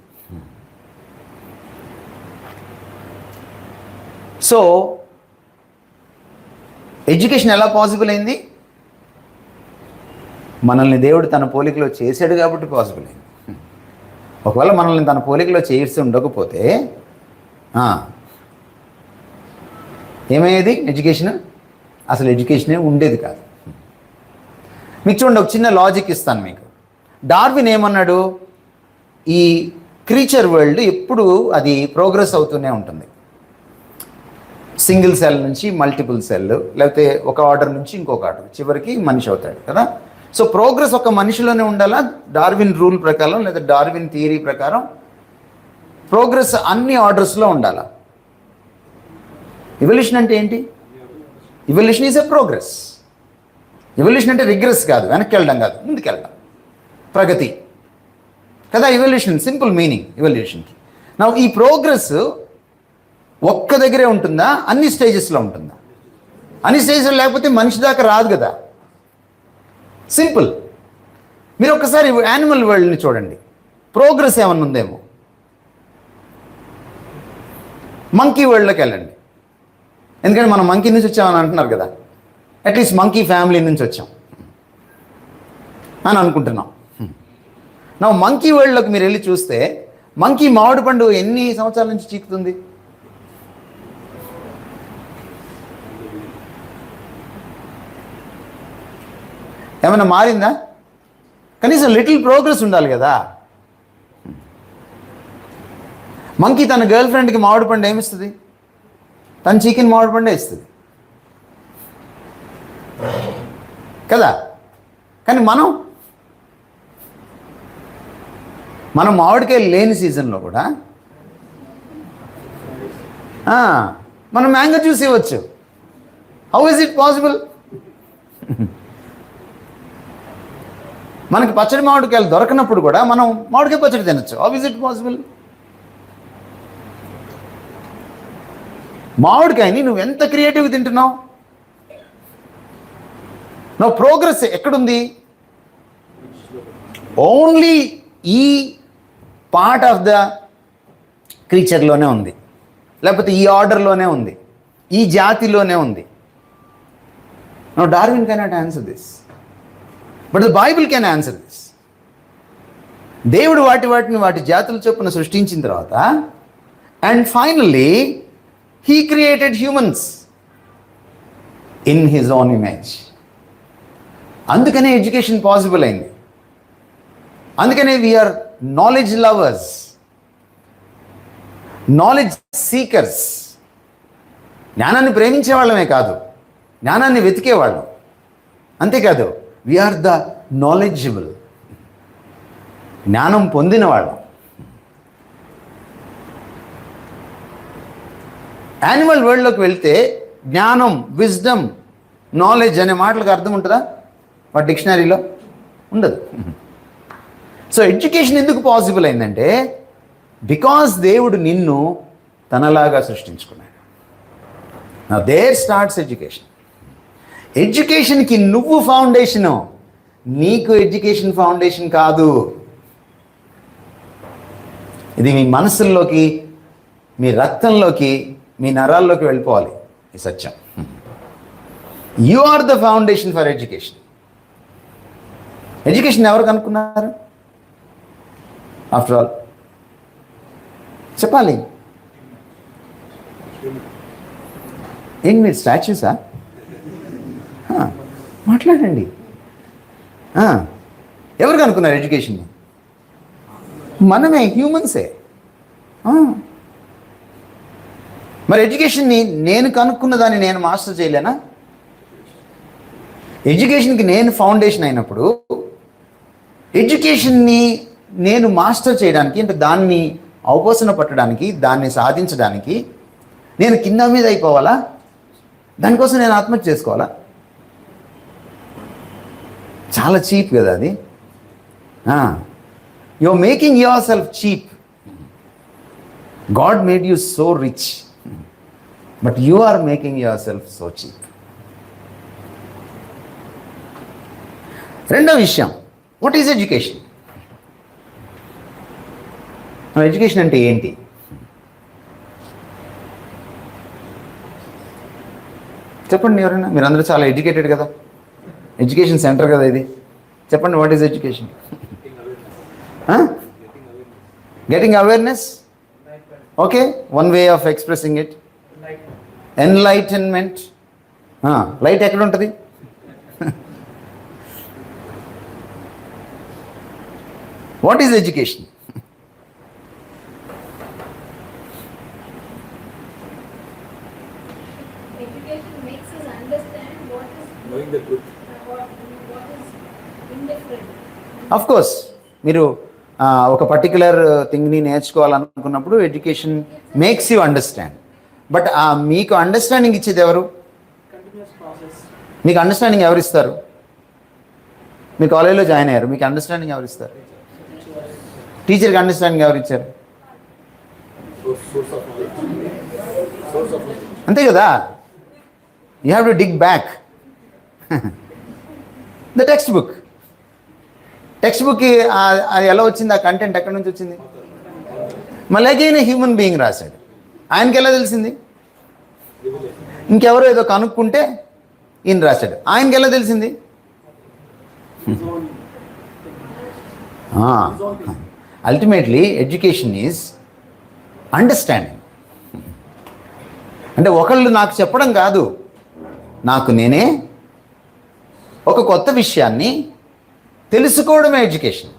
సో ఎడ్యుకేషన్ ఎలా పాసిబుల్ అయింది? మనల్ని దేవుడు తన పోలికలో చేశాడు కాబట్టి పాసిబుల్ అయింది. ఒకవేళ మనల్ని తన పోలికలో చేసి ఉండకపోతే ఏమయ్యేది? ఎడ్యుకేషన్ అసలు ఎడ్యుకేషనే ఉండేది కాదు. మీకు చూడండి, ఒక చిన్న లాజిక్ ఇస్తాను మీకు. డార్విన్ ఏమన్నాడు? ఈ క్రీచర్ వరల్డ్ ఎప్పుడు అది ప్రోగ్రెస్ అవుతూనే ఉంటుంది. సింగిల్ సెల్ నుంచి మల్టిపుల్ సెల్, లేకపోతే ఒక ఆర్డర్ నుంచి ఇంకొక ఆర్డర్, చివరికి మనిషి అవుతాడు కదా. సో ప్రోగ్రెస్ ఒక మనిషిలోనే ఉండాలా? డార్విన్ రూల్ ప్రకారం లేదా డార్విన్ థియరీ ప్రకారం ప్రోగ్రెస్ అన్ని ఆర్డర్స్లో ఉండాలా? ఎవల్యూషన్ అంటే ఏంటి? Evolution is a progress. Evolution అంటే రిగ్రెస్ కాదు, వెనక్కి వెళ్ళడం కాదు, ముందుకు వెళ్ళడం, ప్రగతి కదా ఎవల్యూషన్. Simple meaning ఎవల్యూషన్కి. నా ఈ ప్రోగ్రెస్ ఒక్క దగ్గరే ఉంటుందా? అన్ని స్టేజెస్లో ఉంటుందా? అన్ని స్టేజెస్లో లేకపోతే మనిషి దాకా రాదు కదా. సింపుల్. మీరు ఒక్కసారి యానిమల్ వరల్డ్ని చూడండి, ప్రోగ్రెస్ ఏమన్నా ఉందేమో. మంకీ వరల్డ్లోకి వెళ్ళండి, ఎందుకంటే మనం మంకీ నుంచి వచ్చామని అంటున్నారు కదా, అట్లీస్ట్ మంకీ ఫ్యామిలీ నుంచి వచ్చాం అని అనుకుంటున్నాం. నా మంకీ వరల్డ్లోకి మీరు వెళ్ళి చూస్తే మంకీ మామిడి పండు ఎన్ని సంవత్సరాల నుంచి చీకుతుంది? ఏమైనా మారిందా? కనీసం లిటిల్ ప్రోగ్రెస్ ఉండాలి కదా. మంకీ తన గర్ల్ ఫ్రెండ్కి మామిడి పండు ఏమిస్తుంది? తన చికెన్ మామిడి పండే ఇస్తుంది కదా. కానీ మనం మామిడికాయలు లేని సీజన్లో కూడా మనం మ్యాంగో జ్యూస్ ఇవ్వచ్చు. How is it possible? మనకి పచ్చడి మామిడికాయలు దొరకనప్పుడు కూడా మనం మామిడికాయ పచ్చడి తినచ్చు. How is it possible? మామిడికాయని నువ్వు ఎంత క్రియేటివ్గా తింటున్నావు. నువ్వు ప్రోగ్రెస్ ఎక్కడుంది? ఓన్లీ ఈ పార్ట్ ఆఫ్ ద క్రీచర్లోనే ఉంది, లేకపోతే ఈ ఆర్డర్లోనే ఉంది, ఈ జాతిలోనే ఉంది. No Darwin cannot answer this, but the Bible can answer this. దేవుడు వాటి జాతుల చొప్పున సృష్టించిన తర్వాత and finally he created humans in his own image. అందుకనే ఎడ్యుకేషన్ పాసిబుల్ అయింది. అందుకనే we are knowledge lovers, knowledge seekers. జ్ఞానాన్ని ప్రేమించే వాళ్ళమే కాదు, జ్ఞానాన్ని వెతికేవాళ్ళం. అంతేకాదు వీఆర్ ద నాలెడ్జబుల్, జ్ఞానం పొందిన వాళ్ళం. యానిమల్ వరల్డ్లోకి వెళ్తే జ్ఞానం, విజ్డమ్, నాలెడ్జ్ అనే మాటలకు అర్థం ఉంటుందా? వాటి డిక్షనరీలో ఉండదు. సో ఎడ్యుకేషన్ ఎందుకు పాసిబుల్ అయిందంటే బికాస్ దేవుడు నిన్ను తనలాగా సృష్టించుకున్నాడు. నా దేర్ స్టార్ట్స్ ఎడ్యుకేషన్. ఎడ్యుకేషన్కి నువ్వు ఫౌండేషను, నీకు ఎడ్యుకేషన్ ఫౌండేషన్ కాదు. ఇది మీ మనసుల్లోకి, మీ రక్తంలోకి, మీ నరాల్లోకి వెళ్ళిపోవాలి ఈ సత్యం. You are the foundation for education. Education ఎవరు కనుక్కున్నారు? ఆఫ్టర్ ఆల్ చెప్పాలి. ఏం మీరు స్టాచ్యూసా? మాట్లాడండి. ఎవరు కనుక్కున్నారు ఎడ్యుకేషన్ని? మనమే, హ్యూమన్సే. మరి ఎడ్యుకేషన్ని నేను కనుక్కున్న దాన్ని నేను మాస్టర్ చేయలేనా? ఎడ్యుకేషన్కి నేను ఫౌండేషన్ అయినప్పుడు ఎడ్యుకేషన్ని నేను మాస్టర్ చేయడానికి, అంటే దాన్ని అవపోసన పట్టడానికి, దాన్ని సాధించడానికి నేను కింద మీద అయిపోవాలా? దానికోసం నేను ఆత్మహత్య చేసుకోవాలా? చాలా చీప్ కదా అది. You are making yourself cheap. God made you so rich, but you are making yourself so cheap. రెండో విషయం, వాట్ ఈజ్ ఎడ్యుకేషన్? ఎడ్యుకేషన్ అంటే ఏంటి? చెప్పండి ఎవరైనా. మీరందరూ చాలా ఎడ్యుకేటెడ్ కదా, ఎడ్యుకేషన్ సెంటర్ కదా ఇది. చెప్పండి, what is education? Getting awareness. Okay, one way of expressing it. Enlightenment. Light ఎక్కడ ఉంటుంది? What is education? Education makes us understand what is Knowing the truth. what is indifferent. Of course మీరు ఒక పర్టికులర్ థింగ్ని నేర్చుకోవాలనుకున్నప్పుడు education makes you understand. But మీకు అండర్స్టాండింగ్ ఇచ్చేది ఎవరు? Continuous process. మీకు అండర్స్టాండింగ్ ఎవరు ఇస్తారు? మీరు కాలేజీలో జాయిన్ అయ్యారు, మీకు అండర్స్టాండింగ్ ఎవరు ఇస్తారు? టీచర్కి అండర్స్టాండింగ్ ఎవరు ఇచ్చారు? Source of knowledge. Source of knowledge. అంతే కదా. You have to dig back the textbook. Text బుక్కి అది ఎలా వచ్చింది? ఆ కంటెంట్ ఎక్కడి నుంచి వచ్చింది? మళ్ళీ అగైన్ హ్యూమన్ బీయింగ్ రాశాడు. ఆయనకి ఎలా తెలిసింది? ఇంకెవరో ఏదో కనుక్కుంటే ఈయన రాశాడు. ఆయనకి ఎలా తెలిసింది? Ultimately education is understanding. అంటే ఒకళ్ళు నాకు చెప్పడం కాదు, నాకు నేనే ఒక కొత్త విషయాన్ని తెలుసుకోవడమే ఎడ్యుకేషన్.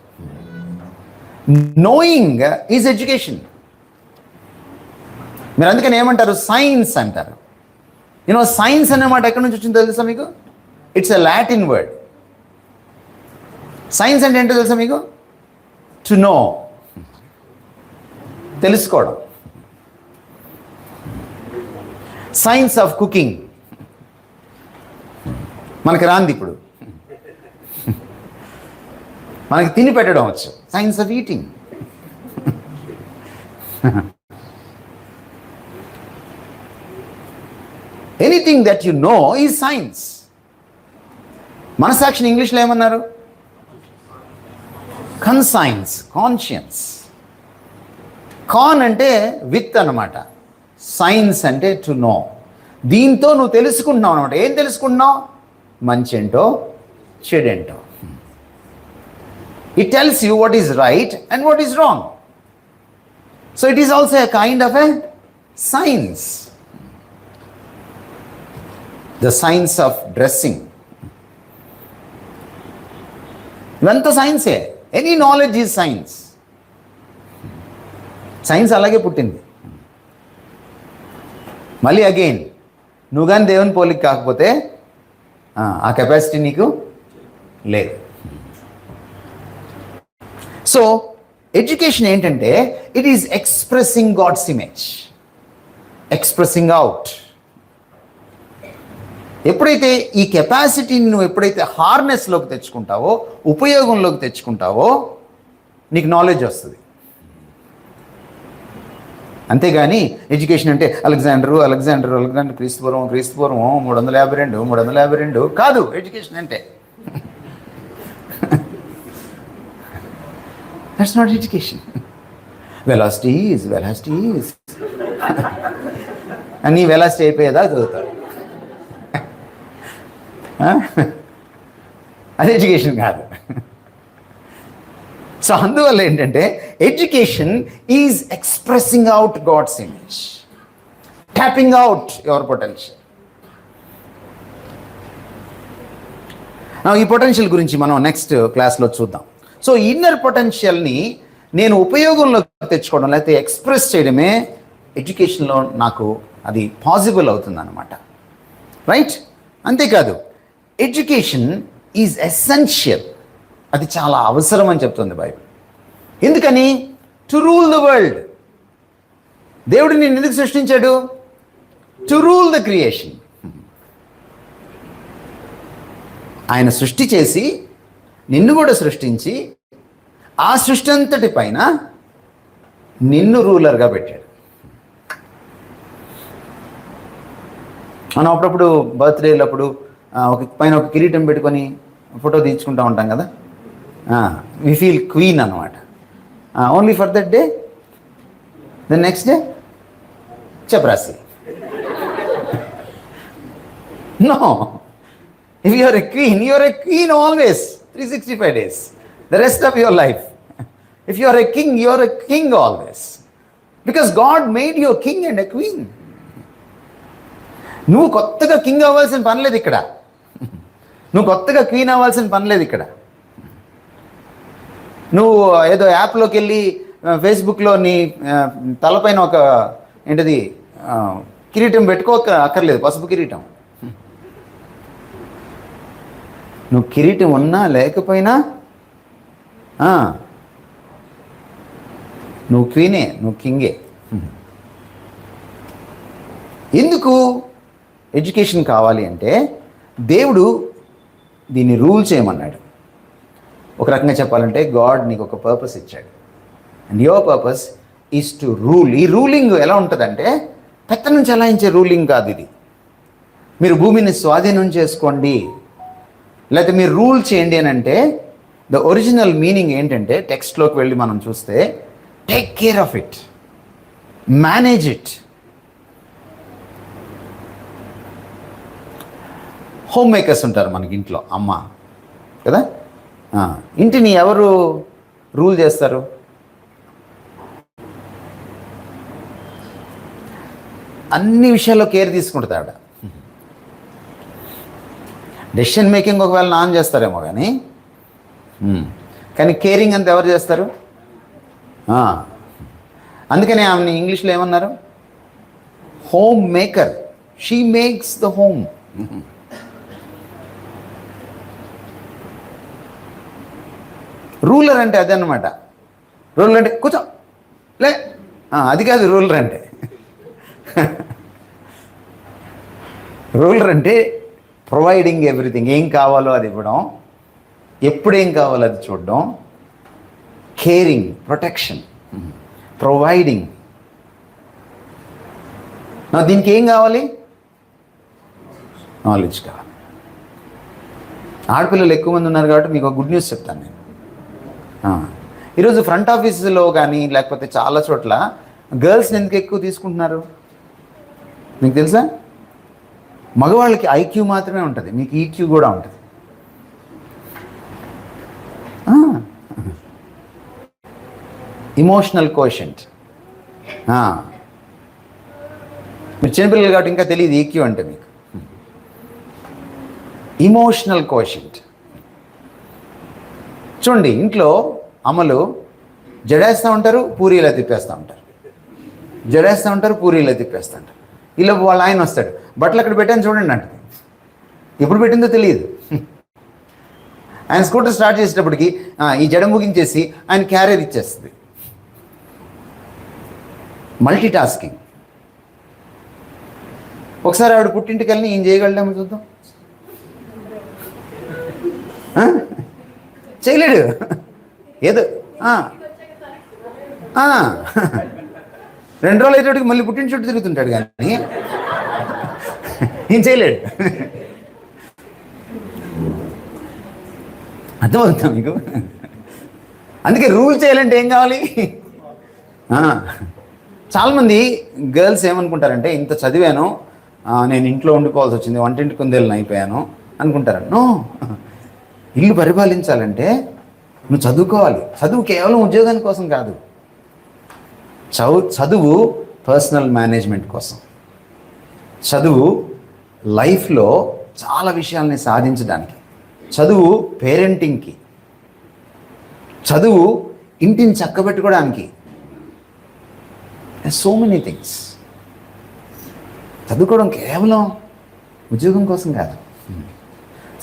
Knowing is education. మీరు అందుకని ఏమంటారు? సైన్స్ అంటారు. యూనో, సైన్స్ అనే మాట ఎక్కడి నుంచి వచ్చిందో తెలుసా మీకు? It's a Latin word. Science అంటే ఏంటో తెలుసా మీకు? టు నో, తెలుసుకోవడం. సైన్స్ ఆఫ్ కుకింగ్ మనకి రాంది ఇప్పుడు, మనకి తిని పెట్టడం వచ్చు. Science of eating. Anything that you know is science. మనసాక్షిని ఇంగ్లీష్లో ఏమన్నారు? Conscience, conscience. కాన్ అంటే విత్ అన్నమాట, సైన్స్ అంటే టు నో. దీంతో నువ్వు తెలుసుకుంటున్నావు అనమాట. ఏం తెలుసుకుంటున్నావు? మంచి ఏంటో, చెడేంటో. It tells you what is right and what is wrong. So it is also a kind of a science. The science of dressing, ఇవంతా సైన్సే. Any knowledge is science. Science అలాగే పుట్టింది. మళ్ళీ అగైన్, నువ్వు కానీ దేవుని పోలిక కాకపోతే ఆ కెపాసిటీ నీకు లేదు. సో ఎడ్యుకేషన్ ఏంటంటే it is expressing God's image, expressing out. ఎప్పుడైతే ఈ కెపాసిటీని నువ్వు ఎప్పుడైతే హార్నెస్లోకి తెచ్చుకుంటావో, ఉపయోగంలోకి తెచ్చుకుంటావో, నీకు నాలెడ్జ్ వస్తుంది. అంతేగాని ఎడ్యుకేషన్ అంటే అలెగ్జాండర్ క్రీస్తుపూర్వం 352 కాదు ఎడ్యుకేషన్ అంటే. That's not education. వెలాసిటీ అని వెలాసిటీ అయిపోయేదా చదువుతాడు. అది ఎడ్యుకేషన్ కాదు. సో అందువల్ల ఏంటంటే education is expressing out God's image, tapping out your potential. ఈ పొటెన్షియల్ గురించి మనం నెక్స్ట్ క్లాస్లో చూద్దాం. సో ఇన్నర్ పొటెన్షియల్ని నేను ఉపయోగంలోకి తెచ్చుకోవడం లేకపోతే ఎక్స్ప్రెస్ చేయడమే ఎడ్యుకేషన్లో నాకు అది పాసిబుల్ అవుతుందన్నమాట. రైట్? అంతేకాదు ఎడ్యుకేషన్ ఈజ్ ఎసెన్షియల్, అది చాలా అవసరం అని చెప్తుంది బైబిల్. ఎందుకని? To rule the world. దేవుడు నిన్ను ఎందుకు సృష్టించాడు? To rule the creation. ఆయన సృష్టి చేసి నిన్ను కూడా సృష్టించి ఆ సృష్టి అంతటి పైన నిన్ను రూలర్గా పెట్టాడు. మనం అప్పుడప్పుడు బర్త్డేలప్పుడు పైన ఒక కిరీటం పెట్టుకొని ఫోటో తీయించుకుంటూ ఉంటాం కదా. వి ఫీల్ క్వీన్ అన్నమాట. Only for that day. The next day చపరాసి. No, if you are a queen, you are a queen always, 365 days, the rest of your life. If you are a king, you are a king always, because God made you a king and a queen. నువ్వు కొత్తగా కింగ్ అవ్వాల్సిన పని లేదు ఇక్కడ, నువ్వు కొత్తగా క్వీన్ అవ్వాల్సిన పని లేదు ఇక్కడ. నువ్వు ఏదో యాప్లోకి వెళ్ళి ఫేస్బుక్లో నీ తలపైన ఒక ఏంటది కిరీటం అక్కర్లేదు, పసుపు కిరీటం. నువ్వు కిరీటం ఉన్నా లేకపోయినా నువ్వు క్వీనే, నువ్వు కింగే. ఎందుకు ఎడ్యుకేషన్ కావాలి అంటే దేవుడు దీన్ని రూల్ చేయమన్నాడు. ఒక రకంగా చెప్పాలంటే గాడ్ నీకు ఒక పర్పస్ ఇచ్చాడు, and your purpose is to rule. ఈ రూలింగ్ ఎలా ఉంటుందంటే పెత్తనం చెలాయించే రూలింగ్ కాదు ఇది. మీరు భూమిని స్వాధీనం చేసుకోండి లేకపోతే మీరు రూల్ చేయండి అని అంటే ద ఒరిజినల్ మీనింగ్ ఏంటంటే టెక్స్ట్లోకి వెళ్ళి మనం చూస్తే take care of it, manage it. Home makers ఉంటారు మనకి ఇంట్లో, అమ్మ కదా. ఇంటిని ఎవరు రూల్ చేస్తారు? అన్ని విషయాల్లో కేర్ తీసుకుంటుంది ఆవిడ. డెసిషన్ మేకింగ్ ఒకవేళ నాన్న చేస్తారేమో కానీ కేరింగ్ అంతా ఎవరు చేస్తారు? అందుకని ఆమెని ఇంగ్లీష్లో ఏమన్నారు? Home maker. She makes the home. Ruler అంటే అదే అన్నమాట. రూలర్ అంటే కూర్చో లే, అది కాదు రూలర్ అంటే. రూలర్ అంటే ప్రొవైడింగ్ ఎవ్రీథింగ్. ఏం కావాలో అది ఇవ్వడం, ఎప్పుడేం కావాలో అది చూడడం, కేరింగ్, ప్రొటెక్షన్, ప్రొవైడింగ్. దీనికి ఏం కావాలి? నాలెడ్జ్ కావాలి. ఆడపిల్లలు ఎక్కువ మంది ఉన్నారు కాబట్టి మీకు ఒక గుడ్ న్యూస్ చెప్తాను నేను. ఈరోజు ఫ్రంట్ ఆఫీసులో కానీ లేకపోతే చాలా చోట్ల గర్ల్స్ని ఎందుకు ఎక్కువ తీసుకుంటున్నారు మీకు తెలుసా? మగవాళ్ళకి ఐక్యూ మాత్రమే ఉంటుంది, మీకు ఈక్యూ కూడా ఉంటుంది. Emotional quotient. మీరు చిన్నపిల్లలు కాబట్టి ఇంకా తెలియదు ఈక్యూ అంటే మీకు. Emotional quotient. చూడండి, ఇంట్లో అమ్మలు జడేస్తూ ఉంటారు, పూరీలా తిప్పేస్తూ ఉంటారు, జడేస్తూ ఉంటారు, పూరీలా తిప్పేస్తూ ఉంటారు. ఇలా వాళ్ళ ఆయన వస్తాడు, బట్టలు అక్కడ పెట్టాను చూడండి అంటే ఎప్పుడు పెట్టిందో తెలియదు. ఆయన స్కూటర్ స్టార్ట్ చేసేటప్పటికి ఈ జడ ముగించేసి ఆయన క్యారియర్ ఇచ్చేస్తుంది. Multi tasking. ఒకసారి ఆవిడ పుట్టింటికి వెళ్ళి ఏం చేయగలడేమో చూద్దాం. చేయలేడు. ఏదో 2 రోజులు అయ్యేటప్పటికి మళ్ళీ పుట్టింటి చుట్టూ తిరుగుతుంటాడు కానీ ఏం చేయలేడు. అర్థమవుతుందా మీకు? అందుకే రూల్ చేయాలంటే ఏం కావాలి? చాలామంది గర్ల్స్ ఏమనుకుంటారంటే ఇంత చదివాను, నేను ఇంట్లో ఉండిపోవాల్సి వచ్చింది, వంటింటి కుందేళ్ళని అయిపోయాను అనుకుంటారు. నో, ఇల్లు పరిపాలించాలంటే నువ్వు చదువుకోవాలి. చదువు కేవలం ఉద్యోగం కోసం కాదు. చదువు పర్సనల్ మేనేజ్మెంట్ కోసం. చదువు లైఫ్లో చాలా విషయాల్ని సాధించడానికి. చదువు పేరెంటింగ్కి. చదువు ఇంటిని చక్కబెట్టుకోవడానికి. So many things. చదువుకోవడం కేవలం ఉద్యోగం కోసం కాదు.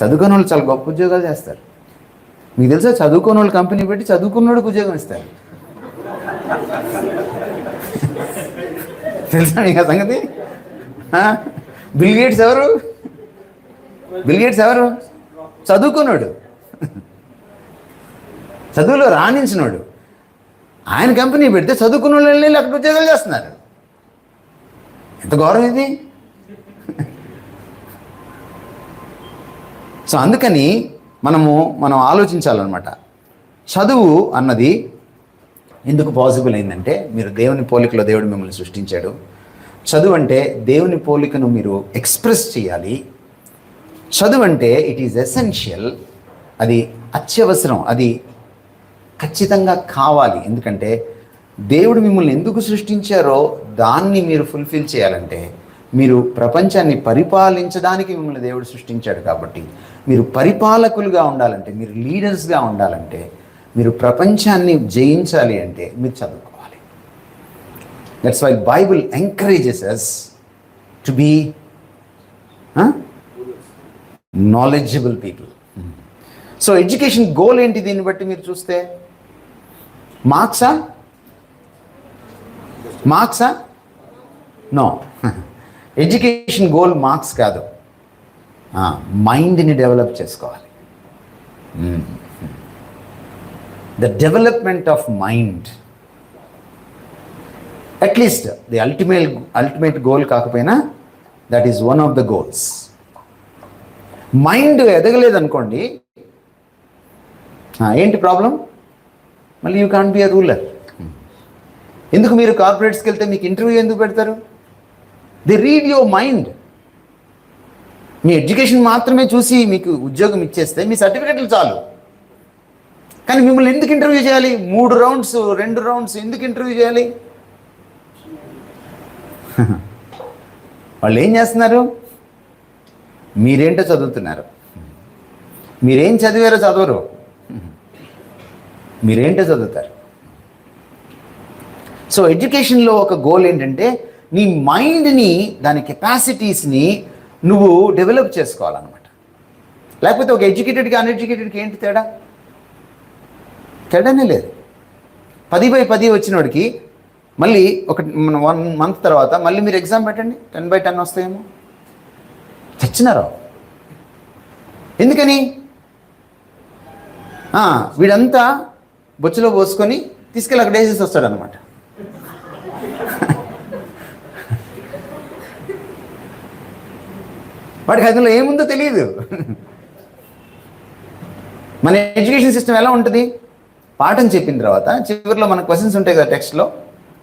చదువుకున్న వాళ్ళు చాలా గొప్ప ఉద్యోగాలు చేస్తారు. మీకు తెలుసా, చదువుకున్న వాళ్ళు కంపెనీ పెట్టి చదువుకున్నోడికి ఉద్యోగం ఇస్తారు. తెలుసా మీకు ఆ సంగతి? బిల్ గేట్స్ ఎవరు? బిల్ గేట్స్ ఎవరు? చదువుకున్నాడు, చదువులో రాణించినోడు. ఆయన కంపెనీ పెడితే చదువుకున్న వాళ్ళు వెళ్ళి అక్కడ ఉద్యోగాలు చేస్తున్నారు. ఎంత గౌరవం ఇది! సో అందుకని మనం ఆలోచించాలన్నమాట. చదువు అన్నది ఎందుకు పాసిబుల్ అయిందంటే, మీరు దేవుని పోలికలో దేవుడు మిమ్మల్ని సృష్టించాడు. చదువు అంటే దేవుని పోలికను మీరు ఎక్స్ప్రెస్ చేయాలి. చదువు అంటే ఇట్ ఈజ్ ఎసెన్షియల్. అది అత్యవసరం, అది ఖచ్చితంగా కావాలి. ఎందుకంటే దేవుడు మిమ్మల్ని ఎందుకు సృష్టించారో దాన్ని మీరు ఫుల్ఫిల్ చేయాలంటే, మీరు ప్రపంచాన్ని పరిపాలించడానికి మిమ్మల్ని దేవుడు సృష్టించాడు. కాబట్టి మీరు పరిపాలకులుగా ఉండాలంటే, మీరు లీడర్స్గా ఉండాలంటే, మీరు ప్రపంచాన్ని జయించాలి అంటే మీరు చదువుకోవాలి. That's why Bible encourages us to be knowledgeable people. So education goal ఏంటి? దీన్ని బట్టి మీరు చూస్తే మార్క్సా? నో. ఎడ్యుకేషన్ గోల్ మార్క్స్ కాదు, మైండ్ని డెవలప్ చేసుకోవాలి. The development of mind, at least the ultimate goal కాకపోయినా that is one of the goals. Mind ఎదగలేదనుకోండి, ఏంటి ప్రాబ్లం? మళ్ళీ you can't be a ruler. ఎందుకు మీరు కార్పొరేట్స్కి వెళ్తే మీకు ఇంటర్వ్యూ ఎందుకు పెడతారు? They read your mind. మీ ఎడ్యుకేషన్ మాత్రమే చూసి మీకు ఉద్యోగం ఇచ్చేస్తే మీ సర్టిఫికెట్లు చాలు. కానీ మిమ్మల్ని ఎందుకు ఇంటర్వ్యూ చేయాలి? 3 రౌండ్స్ 2 రౌండ్స్ ఎందుకు ఇంటర్వ్యూ చేయాలి? వాళ్ళు ఏం చేస్తున్నారు? మీరేంటో చదువుతున్నారు. మీరేం చదివారో చదవరు, మీరేంటో చదువుతారు. సో ఎడ్యుకేషన్లో ఒక గోల్ ఏంటంటే, నీ మైండ్ని, దాని కెపాసిటీస్ని నువ్వు డెవలప్ చేసుకోవాలన్నమాట. లేకపోతే ఒక ఎడ్యుకేటెడ్కి అన్ఎడ్యుకేటెడ్కి ఏంటి తేడా? తేడానే లేదు. 10/10 వచ్చినోడికి మళ్ళీ ఒక 1 మంత్ తర్వాత మళ్ళీ మీరు ఎగ్జామ్ పెట్టండి, 10/10 వస్తాయేమో. చచ్చినారా? ఎందుకని? వీడంతా బొచ్చులో పోసుకొని తీసుకెళ్ళి అక్కడ వేసేసి వస్తాడనమాట. వాడికి అందులో ఏముందో తెలియదు. మన ఎడ్యుకేషన్ సిస్టమ్ ఎలా ఉంటుంది? పాఠం చెప్పిన తర్వాత చివరిలో మన క్వశ్చన్స్ ఉంటాయి కదా టెక్స్ట్లో,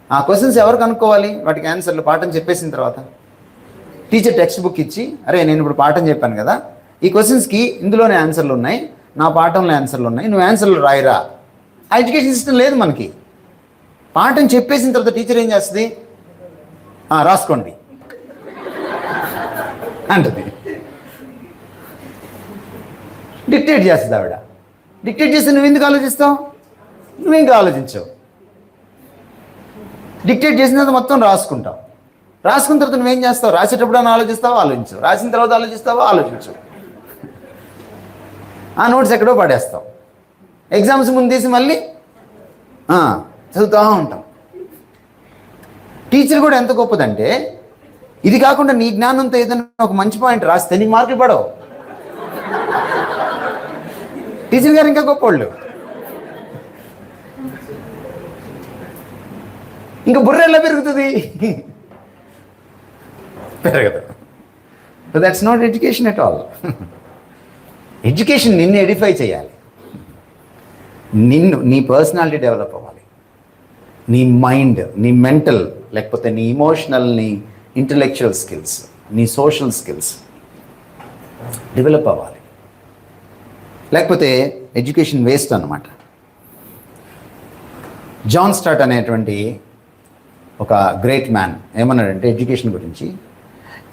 ఆ క్వశ్చన్స్ ఎవరు కనుక్కోవాలి? వాటికి ఆన్సర్లు పాఠం చెప్పేసిన తర్వాత టీచర్ టెక్స్ట్ బుక్ ఇచ్చి, అరే నేను ఇప్పుడు పాఠం చెప్పాను కదా, ఈ క్వశ్చన్స్కి ఇందులోనే ఆన్సర్లు ఉన్నాయి, నా పాఠంలో ఆన్సర్లు ఉన్నాయి, నువ్వు ఆన్సర్లు రాయిరా. ఆ ఎడ్యుకేషన్ సిస్టమ్ లేదు మనకి. పాఠం చెప్పేసిన తర్వాత టీచర్ ఏం చేస్తుంది? రాసుకోండి అంటుంది. డిక్టేట్ చేస్తుంది ఆవిడ. డిక్టేట్ చేస్తే నువ్వు ఎందుకు ఆలోచిస్తావు? నువ్వేంకా ఆలోచించవు. డిక్టేట్ చేసిన తర్వాత మొత్తం రాసుకుంటావు. రాసుకున్న తర్వాత నువ్వేం చేస్తావు? రాసేటప్పుడు అని ఆలోచిస్తావో ఆలోచించవు, రాసిన తర్వాత ఆలోచిస్తావో ఆలోచించవు. ఆ నోట్స్ ఎక్కడో పడేస్తావు. ఎగ్జామ్స్ ముందు తీసి మళ్ళీ చదువుతూ ఉంటాం. టీచర్ కూడా ఎంత గొప్పదంటే, ఇది కాకుండా నీ జ్ఞానంతో ఏదైనా ఒక మంచి పాయింట్ రాస్తే నీకు మార్కులు పడవు. టీచర్ గారు ఇంకా గొప్పవాళ్ళు. ఇంకా బుర్ర ఎలా పెరుగుతుంది? పెరగదు. So that's not education at all. Education నిన్ను ఎడిఫై చేయాలి, నీ పర్సనాలిటీ డెవలప్ అవ్వాలి. నీ మైండ్, నీ మెంటల్, లేకపోతే నీ ఇమోషనల్, నీ ఇంటలెక్చువల్ స్కిల్స్, నీ సోషల్ స్కిల్స్ డెవలప్ అవ్వాలి. లేకపోతే ఎడ్యుకేషన్ వేస్ట్ అన్నమాట. జాన్ స్టార్ట్ అనేటువంటి ఒక గ్రేట్ మ్యాన్ ఏమన్నాడంటే ఎడ్యుకేషన్ గురించి,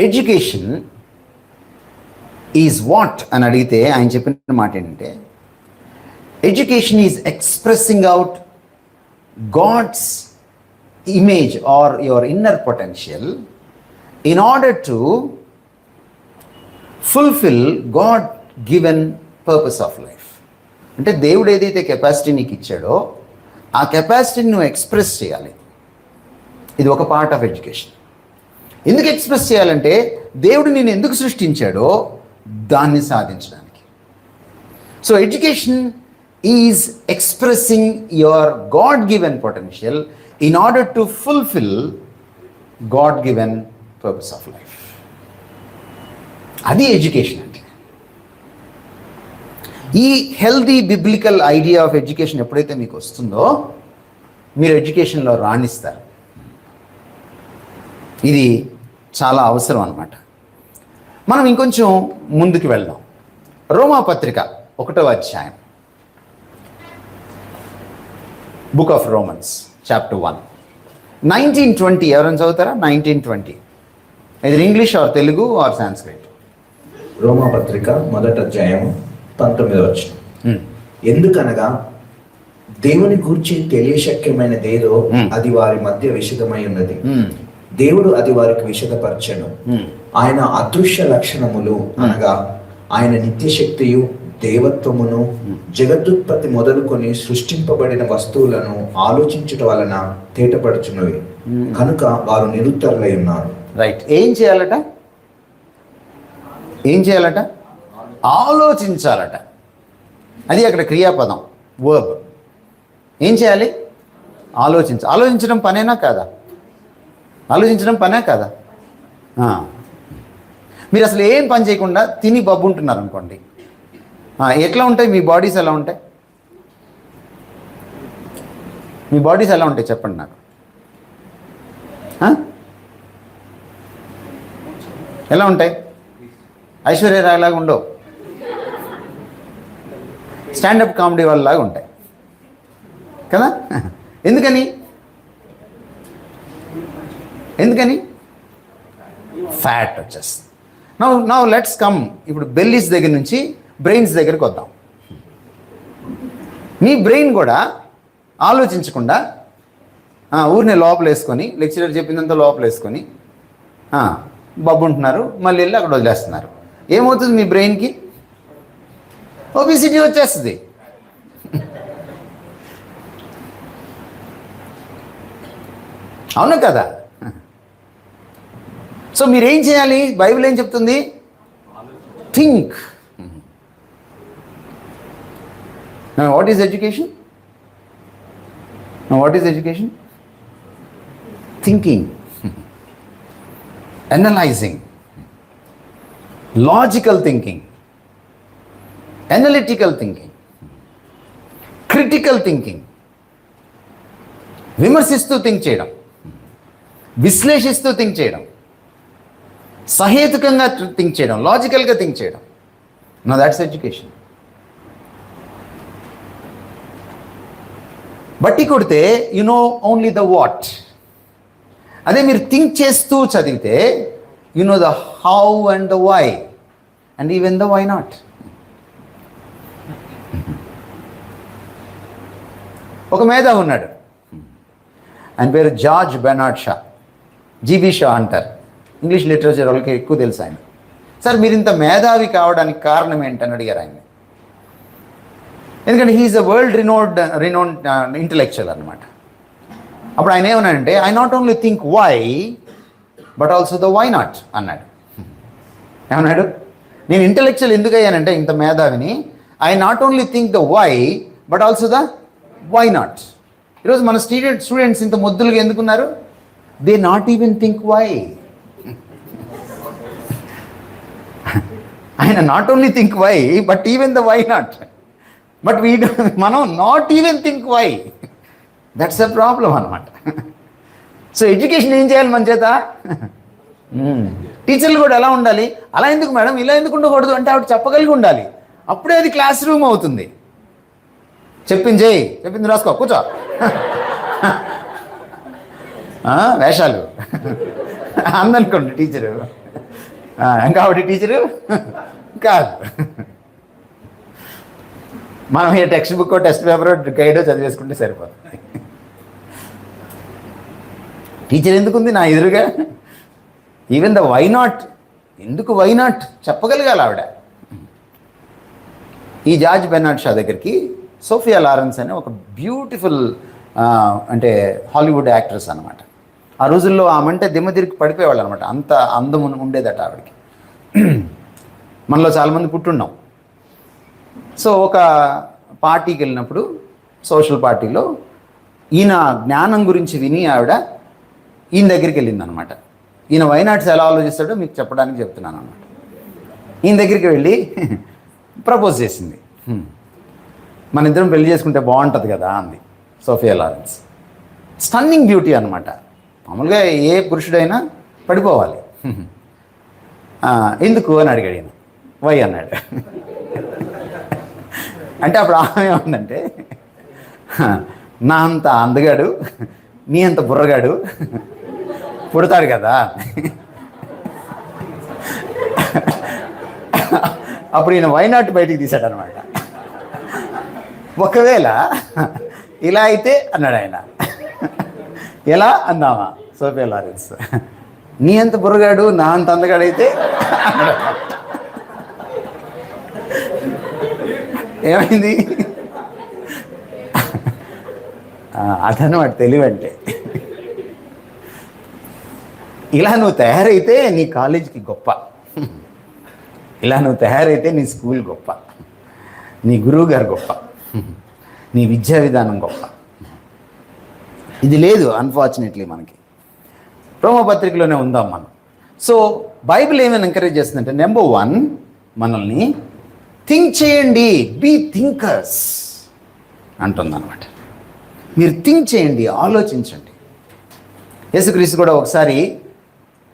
ఎడ్యుకేషన్ ఈజ్ వాట్ అని అడిగితే ఆయన చెప్పిన మాట ఏంటంటే, education is expressing out God's image or your inner potential in order to fulfil God given purpose of life. అంటే దేవుడు ఏదైతే కెపాసిటీ నీకు ఇచ్చాడో ఆ కెపాసిటీని నువ్వు ఎక్స్ప్రెస్ చేయాలి. ఇది ఒక పార్ట్ ఆఫ్ ఎడ్యుకేషన్. ఎందుకు ఎక్స్ప్రెస్ చేయాలంటే దేవుడు నేను ఎందుకు సృష్టించాడో దాన్ని సాధించడానికి. So education is expressing your God given potential in order to fulfil God given purpose of life. అది ఎడ్యుకేషన్ అంటే. ఈ healthy biblical idea of education ఎప్పుడైతే మీకు వస్తుందో మీరు ఎడ్యుకేషన్లో రాణిస్తారు. ఇది చాలా అవసరం అన్నమాట. మనం ఇంకొంచెం ముందుకు వెళ్దాం. రోమాపత్రిక 1వ అధ్యాయం, బుక్ ఆఫ్ రోమన్స్ చాప్టర్ 1 1920. ఎవరైనా చదువుతారా? 1920. ఇది English or Telugu or Sanskrit. రోమాపత్రిక 1వ అధ్యాయం 19వ వచనం. ఎందుకనగా దేవుని గూర్చి తెలియశక్యమైనదేదో అది వారి మధ్య విషదమై ఉన్నది, దేవుడు అది వారికి విషదపరచెను. ఆయన అదృశ్య లక్షణములు అనగా ఆయన నిత్యశక్తియు దేవత్వమును జగదుత్పత్తి మొదలుకొని సృష్టింపబడిన వస్తువులను ఆలోచించుట వలన తేటపడుచున్నవి కనుక వారు నిరుత్తరులై ఉన్నారు. రైట్. ఏం చేయాలట? ఏం చేయాలట? ఆలోచించాలట. అది అక్కడ క్రియాపదం, వర్బ్. ఏం చేయాలి? ఆలోచించడం పనేనా కాదా? ఆలోచించడం పనే కాదా? మీరు అసలు ఏం పని చేయకుండా తిని బబ్బు ఉంటున్నారు అనుకోండి, ఎట్లా ఉంటాయి మీ బాడీస్? ఎలా ఉంటాయి మీ బాడీస్? ఎలా ఉంటాయి చెప్పండి నాకు. ఎలా ఉంటాయి? ఐశ్వర్య రాయ్ లాగా ఉండవు, స్టాండప్ కామెడీ వాళ్ళలాగా ఉంటాయి కదా. ఎందుకని? ఫ్యాట్ వచ్చేస్తుంది. Now let's come. ఇప్పుడు బెల్లీస్ దగ్గర నుంచి బ్రెయిన్స్ దగ్గరికి వద్దాం. మీ బ్రెయిన్ కూడా ఆలోచించకుండా ఊరినే లోపల వేసుకొని, లెక్చరర్ చెప్పిందంతా లోపల వేసుకొని బబ్బు ఉంటున్నారు, మళ్ళీ వెళ్ళి అక్కడ వదిలేస్తున్నారు. ఏమవుతుంది మీ బ్రెయిన్కి? ఒబిసిటీ వచ్చేస్తుంది. అవును కదా? సో మీరేం చేయాలి? బైబిల్ ఏం చెప్తుంది? Think. What is education? Thinking, analysing, logical thinking, analytical thinking, critical thinking. విమర్శిస్తూ థింక్ చేయడం, విశ్లేషిస్తూ థింక్ చేయడం, సహేతుకంగా థింక్ చేయడం, లాజికల్గా థింక్ చేయడం. No that's education. బట్టి కొడితే you know only the what. అదే మీరు థింక్ చేస్తూ చదివితే you know the how and the why and even the why not. ఒక మేధావి ఉన్నాడు, ఆయన పేరు George Bernard Shaw, GB Shaw అంటారు. ఇంగ్లీష్ లిటరేచర్ వాళ్ళకి ఎక్కువ తెలుసు ఆయన. సార్ మీరు ఇంత మేధావి కావడానికి కారణం ఏంటని అడిగారు ఆయన. ఎందుకంటే he's a world renowned intellectual అనమాట. అప్పుడు ఆయన ఏమన్నాడంటే, I not only think why but also the why not అన్నాడు. ఏమన్నాడు? నేను ఇంటలెక్చువల్ ఎందుకు అయ్యానంటే ఇంత మేధావిని, I not only think the why but also the why not. ఈరోజు మన స్టూడెంట్స్ ఇంత మొద్దులుగా ఎందుకున్నారు? They not even think why. ఆయన not only think why but even the why not. But మనం not even think why. That's a problem అనమాట. సో ఎడ్యుకేషన్ ఏం చేయాలి మన చేత? టీచర్లు కూడా ఎలా ఉండాలి? అలా ఎందుకు మేడం, ఇలా ఎందుకు ఉండకూడదు అంటే ఆవిడ చెప్పగలిగి ఉండాలి. అప్పుడే అది క్లాస్ రూమ్ అవుతుంది. చెప్పింది రాసుకో, కూర్చో. వేషాలు అందనుకోండి టీచరు, ఇంకా ఆవిడ టీచరు కాదు. మనం ఏ టెక్స్ట్ బుక్ టెస్ట్ పేపర్ గైడో చదివేసుకుంటే సరిపోతుంది. టీచర్ ఎందుకుంది నా ఎదురుగా? ఈవెన్ ద వై నాట్, ఎందుకు వై నాట్ చెప్పగలగాలి ఆవిడ. ఈ జార్జ్ బెర్నార్డ్ షా దగ్గరికి సోఫియా లారెన్స్ అనే ఒక బ్యూటిఫుల్ అంటే హాలీవుడ్ యాక్ట్రెస్ అనమాట. ఆ రోజుల్లో ఆమెంటే దిమ్మదిరికి పడిపోయేవాళ్ళు అనమాట, అంత అందం ఉండేదట ఆవిడకి. మనలో చాలామంది పుట్టున్నాం. సో ఒక పార్టీకి వెళ్ళినప్పుడు, సోషల్ పార్టీలో ఈయన జ్ఞానం గురించి విని ఆవిడ ఈయన దగ్గరికి వెళ్ళింది అనమాట. ఈయన వైనాట్స్ ఎలా ఆలోచిస్తాడో మీకు చెప్పడానికి చెప్తున్నాను అనమాట. ఈయన దగ్గరికి వెళ్ళి ప్రపోజ్ చేసింది. మన ఇద్దరం పెళ్లి చేసుకుంటే బాగుంటుంది కదా అంది సోఫియా లారెన్స్. స్టన్నింగ్ బ్యూటీ అనమాట. మామూలుగా ఏ పురుషుడైనా పడిపోవాలి. ఎందుకు అని అడిగాడు ఈయన. వై అన్నాడు. అంటే అప్పుడు ఆమె ఏమందంటే, నా అంత అందగాడు నీ అంత బుర్రగాడు పుడతాడు కదా. అప్పుడు ఈయన వైనాట్ బయటికి తీశాడనమాట. ఒకవేళ ఇలా అయితే అన్నాడు ఆయన. ఎలా అందామా సోఫియా లారెన్స్, నీ అంత బుర్రగాడు నా అంత అందగాడైతే అన్నాడు. ఏమైంది? అదనమాట తెలివంటే. ఇలా నువ్వు తయారైతే నీ కాలేజీకి గొప్ప, ఇలా నువ్వు తయారైతే నీ స్కూల్ గొప్ప, నీ గురువు గారు గొప్ప, నీ విద్యా విధానం గొప్ప. ఇది లేదు అన్ఫార్చునేట్లీ మనకి. రోమపత్రికలోనే ఉందాం మనం. సో బైబిల్ ఏమైనా ఎంకరేజ్ చేస్తుందంటే, నెంబర్ 1 మనల్ని థింక్ చేయండి, బీ థింకర్స్ అంటుందన్నమాట. మీరు థింక్ చేయండి, ఆలోచించండి. యేసుక్రీస్తు కూడా ఒకసారి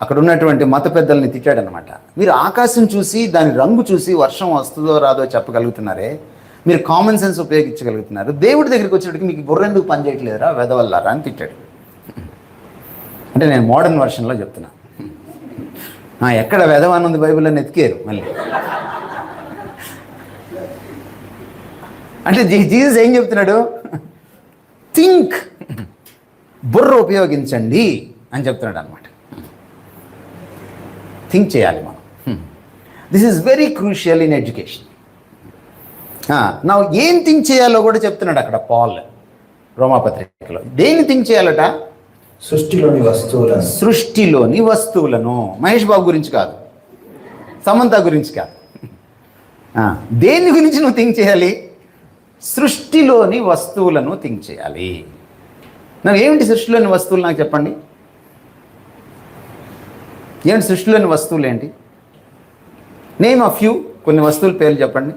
అక్కడ ఉన్నటువంటి మత పెద్దల్ని తిట్టాడనమాట. మీరు ఆకాశం చూసి దాని రంగు చూసి వర్షం వస్తుందో రాదో చెప్పగలుగుతున్నారే, మీరు కామన్ సెన్స్ ఉపయోగించగలుగుతున్నారు, దేవుడి దగ్గరికి వచ్చేటికి మీకు బుర్ర ఎందుకు పనిచేయట్లేదురా వెదవల్లారా అని తిట్టాడు. అంటే నేను మోడర్న్ వర్షన్లో చెప్తున్నా. ఎక్కడ వెదవ అని ఉంది బైబిల్లో ఎతికేరు మళ్ళీ. అంటే జీసస్ ఏం చెప్తున్నాడు? థింక్, బుర్ర ఉపయోగించండి అని చెప్తున్నాడు అనమాట. థింక్ చేయాలి మనం. This is very crucial in education. నా ఏం థింక్ చేయాలో కూడా చెప్తున్నాడు అక్కడ పాల్ రోమాపత్రికలో. దేన్ని థింక్ చేయాలట? సృష్టిలోని వస్తువులను. మహేష్ బాబు గురించి కాదు, సమంత గురించి కాదు. దేని గురించి నువ్వు థింక్ చేయాలి? సృష్టిలోని వస్తువులను థింక్ చేయాలి. నాకు ఏమిటి సృష్టిలోని వస్తువులు నాకు చెప్పండి. ఏమిటి సృష్టిలోని వస్తువులు ఏంటి? నేమ్ ఆఫ్ ఫ్యూ, కొన్ని వస్తువుల పేర్లు చెప్పండి.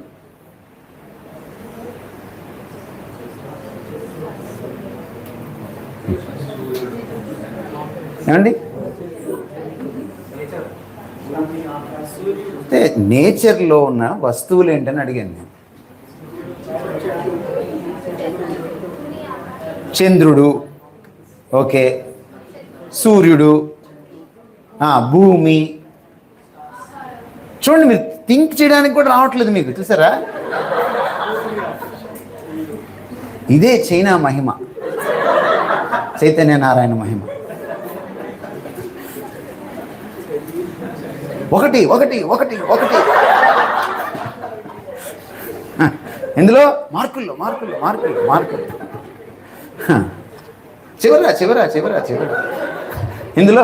ఏమండి? అంటే నేచర్లో ఉన్న వస్తువులు ఏంటని అడిగాను నేను. చంద్రుడు, ఓకే, సూర్యుడు, భూమి. చూడండి, మీరు థింక్ చేయడానికి కూడా రావట్లేదు మీకు, చూసారా? ఇదే చైనా మహిమ, చైతన్య నారాయణ మహిమ. ఒకటి ఒకటి ఒకటి ఒకటి ఇందులో మార్కుల్లో మార్కుల్లో మార్కులు మార్కులు చివర చివర చివర చివర ఇందులో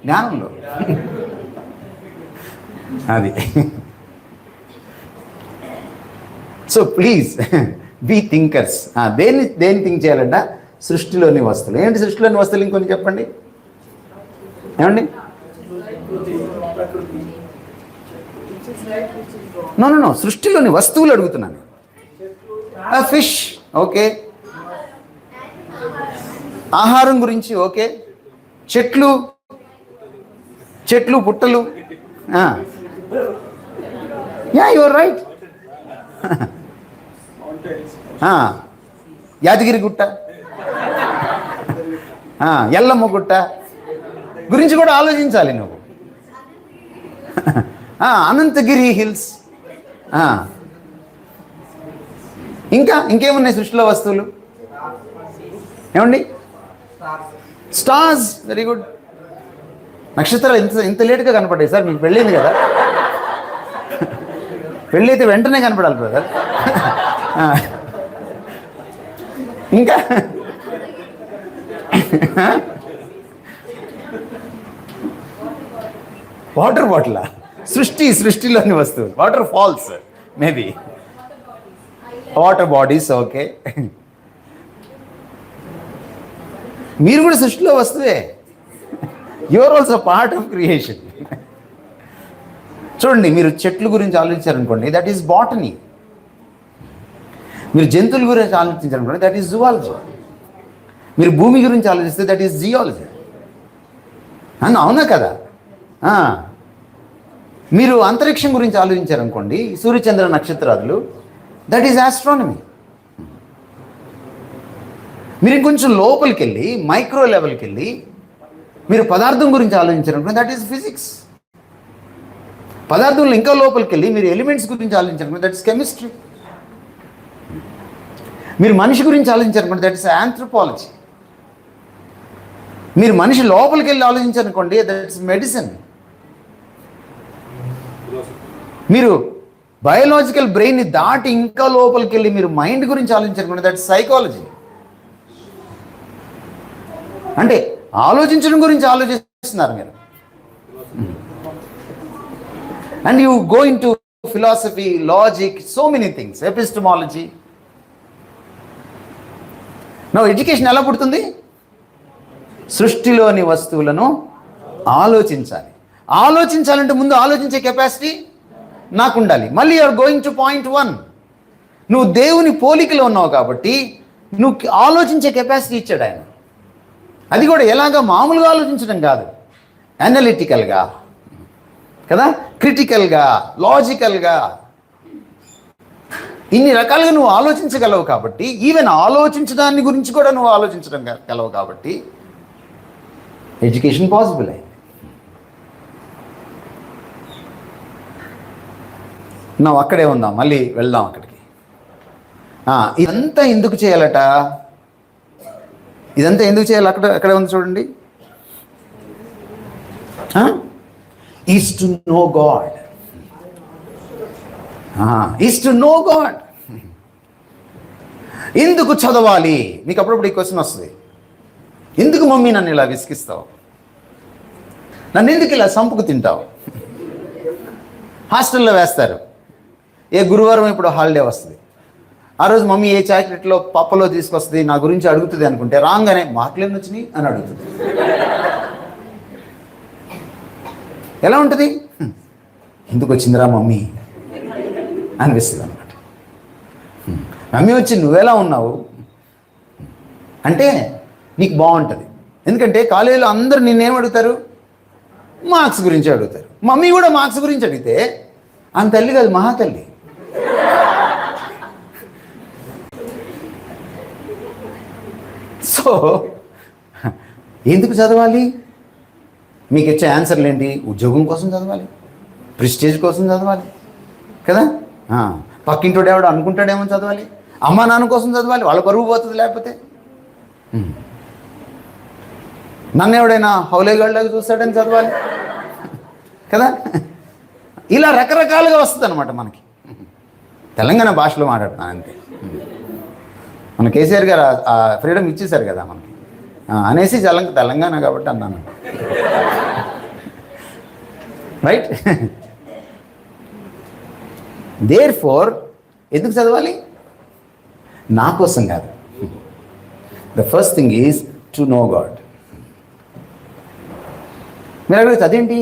జ్ఞానంలో అది. So please be thinkers. దేన్ని థింక్ చేయాలంట? సృష్టిలోని వస్తువులు. ఏంటి సృష్టిలోని వస్తువులు? ఇంకొన్ని చెప్పండి. ఏమండి? నో సృష్టిలోని వస్తువులు అడుగుతున్నాను. ఫిష్, ఓకే, ఆహారం గురించి ఓకే, చెట్లు పుట్టలు, yeah your right. Yadagiri Gutta, Yellamma గుట్ట గురించి కూడా ఆలోచించాలి నువ్వు. అనంతగిరి హిల్స్, ఇంకేమున్నాయి సృష్టిలో వస్తువులు? ఏమండి? Stars, very good. నక్షత్రాలు ఇంత లేటుగా కనపడ్డాయి సార్, మీకు పెళ్ళింది కదా, పెళ్ళి అయితే వెంటనే కనపడాలి బ్రదర్. ఇంకా వాటర్ బాటిల్, సృష్టిలోని వస్తువులు, water falls, maybe water bodies, okay. మీరు కూడా సృష్టిలో వస్తువే, your also part of creation. చూడండి, మీరు చెట్ల గురించి ఆలోచించారనుకోండి, దట్ ఈస్ బాటనీ. మీరు జంతువుల గురించి ఆలోచించారనుకోండి, దట్ ఈస్ జువాలజీ. మీరు భూమి గురించి ఆలోచిస్తే దట్ ఈస్ జియాలజీ. అవునా కదా? మీరు అంతరిక్షం గురించి ఆలోచించారనుకోండి, సూర్యచంద్ర నక్షత్రాదులు, దట్ ఈస్ ఆస్ట్రానమీ. మీరు ఇంకొంచెం లోపలికి వెళ్ళి మైక్రో లెవెల్కి వెళ్ళి మీరు పదార్థం గురించి ఆలోచించారనుకోండి, దట్ ఈస్ ఫిజిక్స్. పదార్థంలో ఇంకా లోపలికి వెళ్ళి మీరు ఎలిమెంట్స్ గురించి ఆలోచించారనుకోండి, దట్ ఇస్ కెమిస్ట్రీ. మీరు మనిషి గురించి ఆలోచించారనుకోండి, దట్ ఇస్ ఆంథ్రోపాలజీ. మీరు మనిషి లోపలికి వెళ్ళి ఆలోచించారనుకోండి, దట్ ఇస్ మెడిసిన్. మీరు బయోలాజికల్ బ్రెయిన్ని దాటి ఇంకా లోపలికి వెళ్ళి మీరు మైండ్ గురించి ఆలోచించారనుకోండి, దట్ ఇస్ సైకాలజీ. అంటే ఆలోచించడం గురించి ఆలోచిస్తున్నారు మీరు. And you go in to philosophy, logic, so many things, epistemology. నా ఎడ్యుకేషన్ ఎలా పుడుతుంది? సృష్టిలోని వస్తువులను ఆలోచించాలి. ఆలోచించాలంటే ముందు ఆలోచించే కెపాసిటీ నాకు ఉండాలి. మళ్ళీ యూఆర్ గోయింగ్ టు పాయింట్ 1. నువ్వు దేవుని పోలికలో ఉన్నావు కాబట్టి నువ్వు ఆలోచించే కెపాసిటీ ఇచ్చాడు ఆయన. అది కూడా ఎలాగా? మామూలుగా ఆలోచించడం కాదు, అనలిటికల్గా కదా, క్రిటికల్గా, లాజికల్గా, ఇన్ని రకాలుగా నువ్వు ఆలోచించగలవు కాబట్టి, ఈవెన్ ఆలోచించడాన్ని గురించి కూడా నువ్వు ఆలోచించడం గలవు కాబట్టి ఎడ్యుకేషన్ పాసిబుల్ అయింది. నువ్వు అక్కడే ఉందాం, మళ్ళీ వెళ్దాం అక్కడికి. ఇదంతా ఎందుకు చేయాలట? ఇదంతా ఎందుకు చేయాలి? అక్కడే ఉంది చూడండి. Is to know God. Is to know God. ఎందుకు చదవాలి? మీకు అప్పుడప్పుడు ఈ క్వశ్చన్ వస్తుంది. ఎందుకు మమ్మీ నన్ను ఇలా విసిగిస్తావు? నన్ను ఎందుకు ఇలా సంపుకు తింటావు? హాస్టల్లో వేస్తారు. ఏ గురువారం ఇప్పుడు హాలిడే వస్తుంది, ఆ రోజు మమ్మీ ఏ చాక్లెట్లో పప్పలో తీసుకొస్తుంది, నా గురించి అడుగుతుంది అనుకుంటే రాగానే మాటలేని వచ్చినాయి అని అడుగుతుంది. ఎలా ఉంటుంది? ఎందుకు వచ్చిందిరా మమ్మీ అనిపిస్తుంది అనమాట. మమ్మీ వచ్చి నువ్వెలా ఉన్నావు అంటే నీకు బాగుంటుంది. ఎందుకంటే కాలేజీలో అందరూ నిన్నేం అడుగుతారు? మార్క్స్ గురించి అడుగుతారు. మమ్మీ కూడా మార్క్స్ గురించి అడిగితే ఆమె తల్లి కాదు, మహాతల్లి. సో ఎందుకు చదవాలి? మీకు ఇచ్చే ఆన్సర్లు ఏంటి? ఉద్యోగం కోసం చదవాలి, ప్రెస్టేజ్ కోసం చదవాలి కదా, పక్కింటోడు ఎవడో అనుకుంటాడేమో చదవాలి, అమ్మా నాన్న కోసం చదవాలి, వాళ్ళ పరువు పోతుంది లేకపోతే, నన్ను ఎవడైనా హౌలేగాళ్ళగా చూస్తాడని చదవాలి కదా. ఇలా రకరకాలుగా వస్తుంది అనమాట మనకి. తెలంగాణ భాషలో మాట్లాడుతున్నాను అంతే. మన కేసీఆర్ గారు ఆ ఫ్రీడమ్ ఇచ్చేశారు కదా మనకి, అనేసి తెలంగాణ కాబట్టి అన్నాను, రైట్. దేర్ ఫోర్ ఎందుకు చదవాలి? నా కోసం కాదు. The first thing is to know God. మీరు అడిగితే అదేంటి,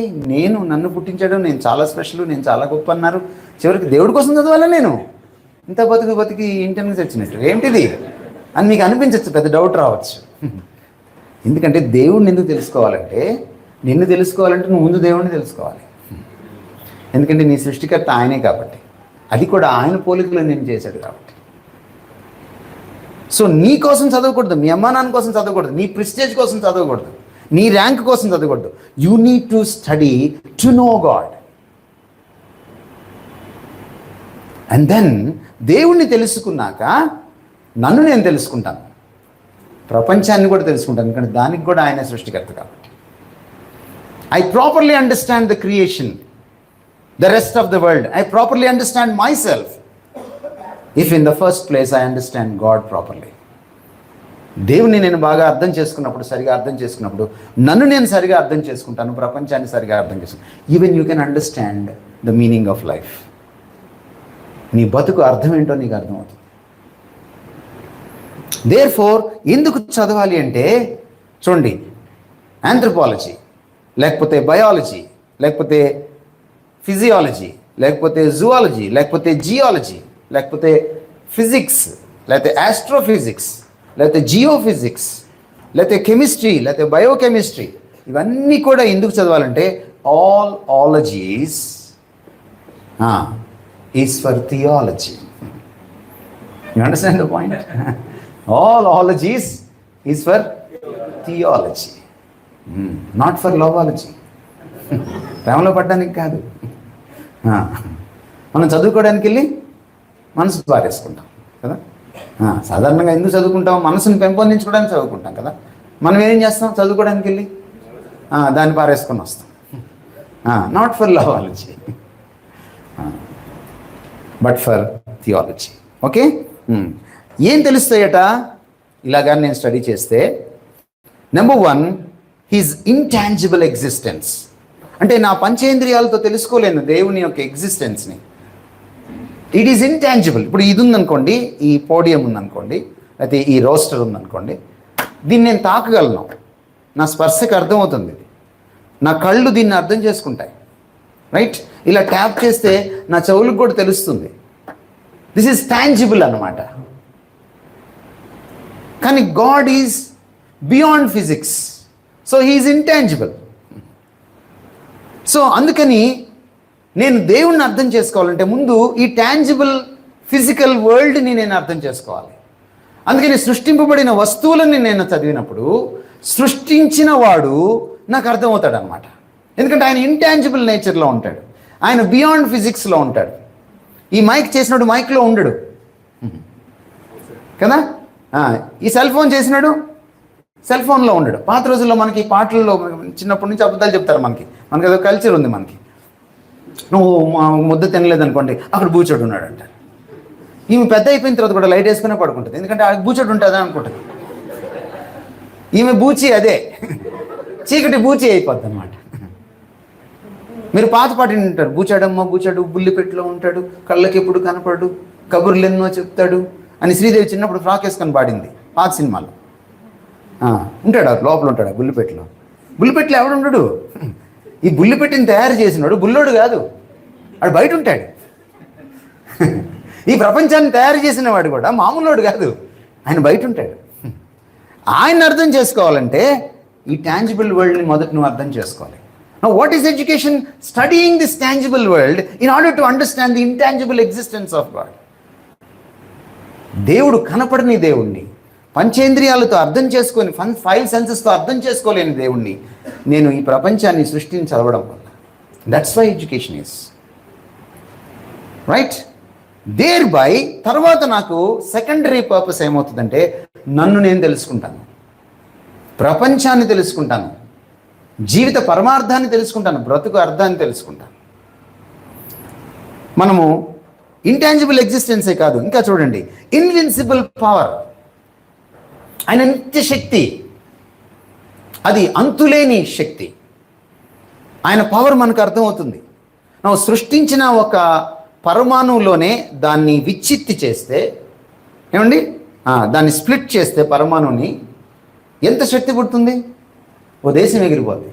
నన్ను పుట్టించడం, నేను చాలా స్పెషల్, నేను చాలా గొప్ప అన్నారు, చివరికి దేవుడి కోసం చదవాలా నేను? ఇంత బతికి ఇంటర్నెట్ వచ్చినట్టు ఏంటిది అని మీకు అనిపించవచ్చు, పెద్ద డౌట్ రావచ్చు. ఎందుకంటే దేవుడిని ఎందుకు తెలుసుకోవాలంటే, నిన్ను తెలుసుకోవాలంటే నువ్వు ముందు దేవుడిని తెలుసుకోవాలి. ఎందుకంటే నీ సృష్టికర్త ఆయనే కాబట్టి, అది కూడా ఆయన పోలికలో నేను చేశాడు కాబట్టి. సో నీ కోసం చదవకూడదు, మీ అమ్మా నాన్న కోసం చదవకూడదు, నీ ప్రిస్టేజ్ కోసం చదవకూడదు, నీ ర్యాంక్ కోసం చదవకూడదు. You need to study to know God. And then దేవుణ్ణి తెలుసుకున్నాక నన్ను నేను తెలుసుకుంటాను, ప్రపంచాన్ని కూడా తెలుసుకుంటాను, ఎందుకంటే దానికి కూడా ఆయన సృష్టికర్త కాబట్టి. I properly understand the creation, the rest of the world. I properly understand my self if in the first place I understand God properly. దేవుని నేను బాగా అర్థం చేసుకున్నప్పుడు, సరిగా అర్థం చేసుకున్నప్పుడు నన్ను నేను సరిగా అర్థం చేసుకుంటాను, ప్రపంచాన్ని సరిగా అర్థం చేసుకుంటాను. Even you can understand the meaning of life. నీ బతుకు అర్థం ఏంటో నీకు అర్థమవుతుంది. దేర్ఫోర్ ఎందుకు చదవాలి అంటే, చూడండి, ఆంథ్రోపాలజీ, లేకపోతే బయాలజీ, లేకపోతే ఫిజియాలజీ, లేకపోతే జువాలజీ, లేకపోతే జియాలజీ, లేకపోతే ఫిజిక్స్, లేకపోతే ఆస్ట్రోఫిజిక్స్, లేకపోతే జియోఫిజిక్స్, లేకపోతే కెమిస్ట్రీ, లేకపోతే బయోకెమిస్ట్రీ, ఇవన్నీ కూడా ఎందుకు చదవాలంటే all ologies is for theology. You understand the point? All ologies is for theology, not for loveology. ప్రేమలో పడ్డానికి కాదు. మనం చదువుకోవడానికి వెళ్ళి మనసు పారేసుకుంటాం కదా. సాధారణంగా ఎందుకు చదువుకుంటాం? మనసుని పెంపొందించుకోవడానికి చదువుకుంటాం కదా. మనం ఏం చేస్తాం? చదువుకోవడానికి వెళ్ళి దాన్ని పారేసుకొని వస్తాం. Not for lovology but for theology. Okay, ఏం తెలుస్తాయట ఇలాగా నేను స్టడీ చేస్తే? Number 1, his intangible existence. అంటే నా పంచేంద్రియాలతో తెలుసుకోలేను దేవుని యొక్క ఎగ్జిస్టెన్స్ని. It is intangible. ఇప్పుడు ఇది ఉందనుకోండి, ఈ పోడియం ఉందనుకోండి, అయితే ఈ రోస్టర్ ఉందనుకోండి, దీన్ని నేను తాకగలను, నా స్పర్శకు అర్థమవుతుంది, నా కళ్ళు దీన్ని అర్థం చేసుకుంటాయి, రైట్? ఇలా ట్యాప్ చేస్తే నా చెవులకు కూడా తెలుస్తుంది. దిస్ ఈజ్ టాంజిబుల్ అన్నమాట. కానీ God is beyond physics, so he is intangible. So అందుకని నేను దేవుణ్ణి అర్థం చేసుకోవాలంటే ముందు ఈ టాంజిబుల్ ఫిజికల్ వరల్డ్ని నేను అర్థం చేసుకోవాలి. అందుకని సృష్టింపబడిన వస్తువులని నేను చదివినప్పుడు సృష్టించిన వాడు నాకు అర్థమవుతాడు అనమాట. ఎందుకంటే ఆయన ఇంటాంజిబుల్ నేచర్లో ఉంటాడు, ఆయన బియాండ్ ఫిజిక్స్లో ఉంటాడు. ఈ మైక్ చేసినాడు మైక్లో ఉండడు కదా. ఈ సెల్ ఫోన్ చేసినాడు సెల్ ఫోన్లో ఉండడు. పాత రోజుల్లో మనకి పాటల్లో చిన్నప్పటి నుంచి అబద్ధాలు చెప్తారు. మనకి అదో కల్చర్ ఉంది. మనకి నువ్వు ముద్ద తినలేదనుకోండి, అక్కడ బూచోడు ఉన్నాడు అంటారు. ఈమె పెద్ద అయిపోయిన తర్వాత కూడా లైట్ వేసుకునే పడుకుంటుంది, ఎందుకంటే ఆ బూచోడు ఉంటుందా అనుకుంటుంది. ఈమె బూచి అదే చీకటి బూచి అయిపోద్ది అనమాట. మీరు పాత పాట వింటారు, బూచాడమ్మ బూచాడు బుల్లిపెట్టులో ఉంటాడు, కళ్ళకి ఎప్పుడు కనపడు, కబుర్లు ఎన్నో చెప్తాడు అని శ్రీదేవి చిన్నప్పుడు ఫ్రాక్ వేసుకొని పాడింది పాత సినిమాలో. ఉంటాడు లోపల, ఉంటాడు బుల్లిపెట్టులో. బుల్లిపెట్టులో ఎవడుండడు. ఈ బుల్లిపెట్టిని తయారు చేసినాడు బుల్లోడు కాదు, వాడు బయట ఉంటాడు. ఈ ప్రపంచాన్ని తయారు చేసిన వాడు కూడా మామూలోడు కాదు, ఆయన బయట ఉంటాడు. ఆయన అర్థం చేసుకోవాలంటే ఈ టాంజిబుల్ వరల్డ్ని మొదట నువ్వు అర్థం చేసుకోవాలి. Now what is education? Studying this tangible world in order to understand the intangible existence of God. దేవుడు కనపడని దేవుణ్ణి పంచేంద్రియాలతో అర్థం చేసుకొని, 5 సెన్సెస్తో అర్థం చేసుకోలేని దేవుణ్ణి నేను ఈ ప్రపంచాన్ని సృష్టిని చదవడం వల్ల, that's why education is right. Thereby తర్వాత నాకు సెకండరీ పర్పస్ ఏమవుతుందంటే నన్ను నేను తెలుసుకుంటాను, ప్రపంచాన్ని తెలుసుకుంటాను, జీవిత పరమార్థాన్ని తెలుసుకుంటాను, బ్రతుకు అర్థాన్ని తెలుసుకుంటాను. మనము ఇంటాంజిబుల్ ఎగ్జిస్టెన్సే కాదు, ఇంకా చూడండి, ఇన్విన్సిబుల్ పవర్, ఆయన నిత్య శక్తి, అది అంతులేని శక్తి. ఆయన పవర్ మనకు అర్థమవుతుంది. నువ్వు సృష్టించిన ఒక పరమాణువులోనే దాన్ని విచ్చిత్తి చేస్తే, ఏమండి, దాన్ని స్ప్లిట్ చేస్తే పరమాణువుని ఎంత శక్తి పుడుతుంది? ఓ దేశం ఎగిరిపోద్ది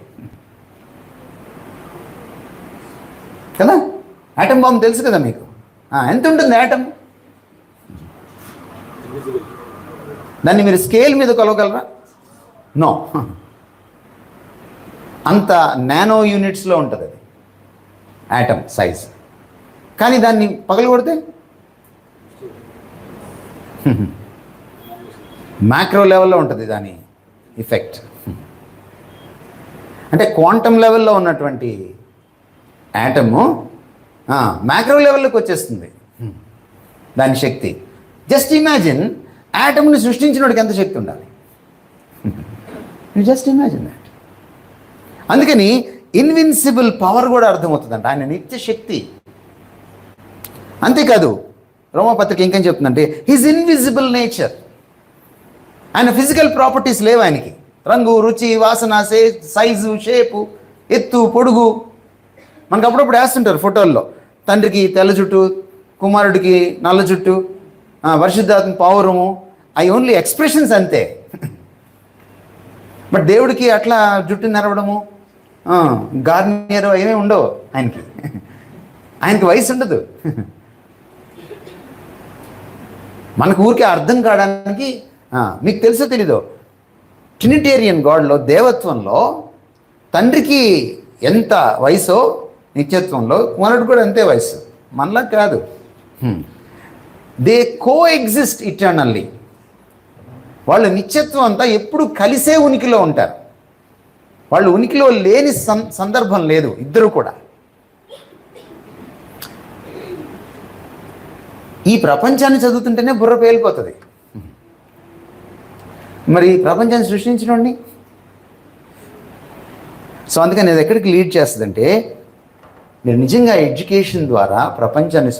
కదా. ఆటం బాంబు తెలుసు కదా మీకు. ఎంత ఉంటుంది ఆటం? దాన్ని మీరు స్కేల్ మీద కొలవగలరా? నో, అంత నానో యూనిట్స్లో ఉంటుంది అది యాటమ్ సైజ్. కానీ దాన్ని పగలగొడితే మ్యాక్రో లెవెల్లో ఉంటుంది దాని ఎఫెక్ట్. అంటే క్వాంటమ్ లెవెల్లో ఉన్నటువంటి యాటము మ్యాక్రో లెవెల్లోకి వచ్చేస్తుంది దాని శక్తి. జస్ట్ ఇమాజిన్, యాటమ్ని సృష్టించినోడికి ఎంత శక్తి ఉండాలి. Just imagine that. అందుకని ఇన్విన్సిబుల్ పవర్ కూడా అర్థమవుతుందంట, ఆయన నిత్య శక్తి. అంతేకాదు రోమపత్రిక ఇంకేం చెప్తుందంటే హిజ్ ఇన్విజిబుల్ నేచర్, ఆయన ఫిజికల్ ప్రాపర్టీస్ లేవు ఆయనకి. రంగు, రుచి, వాసన, సైజు, షేపు, ఎత్తు, పొడుగు. మనకు అప్పుడప్పుడు వేస్తుంటారు ఫోటోల్లో, తండ్రికి తెల్ల జుట్టు, కుమారుడికి నల్ల జుట్టు, పరిశుద్ధాత్మ పౌరము. అవి ఓన్లీ ఎక్స్ప్రెషన్స్ అంతే. బట్ దేవుడికి అట్లా జుట్టు నెరవడము, గార్నియర్ ఏమీ ఉండవు ఆయనకి. ఆయనకి వయసు ఉండదు. మనకు ఊరికే అర్థం కావడానికి, మీకు తెలుసో తెలీదో, ట్రినిటేరియన్ గాడ్లో, దేవత్వంలో తండ్రికి ఎంత వయసో నిత్యత్వంలో కుమారుడు కూడా అంతే వయసు, మనలా కాదు. They co exist eternally. వాళ్ళు నిత్యత్వం అంతా ఎప్పుడు కలిసే ఉనికిలో ఉంటారు. వాళ్ళు ఉనికిలో లేని సందర్భం లేదు ఇద్దరు కూడా. ఈ ప్రపంచాన్ని చదువుతుంటేనే బుర్ర పేలిపోతుంది. మరి ప్రపంచాన్ని సృష్టించినోడిని. సో అందుకని అది ఎక్కడికి లీడ్ చేస్తుందంటే, మీరు నిజంగా ఎడ్యుకేషన్ ద్వారా ప్రపంచాన్ని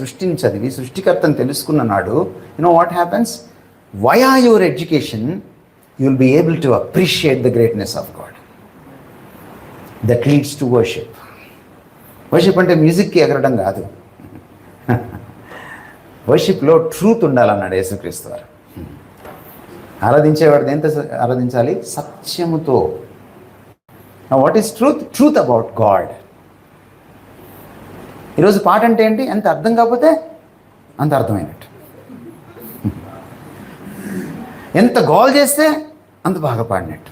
చదివి సృష్టికర్తను తెలుసుకున్న నాడు, you know what happens, via your education you will be able to appreciate the greatness of God. That leads to worship. Worship అంటే మ్యూజిక్కి ఎగరడం కాదు. వర్షిప్లో ట్రూత్ ఉండాలన్నాడు యేసుక్రీస్తు వారు. ఆరాధించేవాడు ఎంత ఆరాధించాలి? సత్యముతో. What is truth? Truth about God. ఈరోజు పాట అంటే ఏంటి? ఎంత అర్థం కాకపోతే అంత అర్థమైనట్టు. ఎంత గోల్ చేస్తే అంత బాగా పాడినట్టు.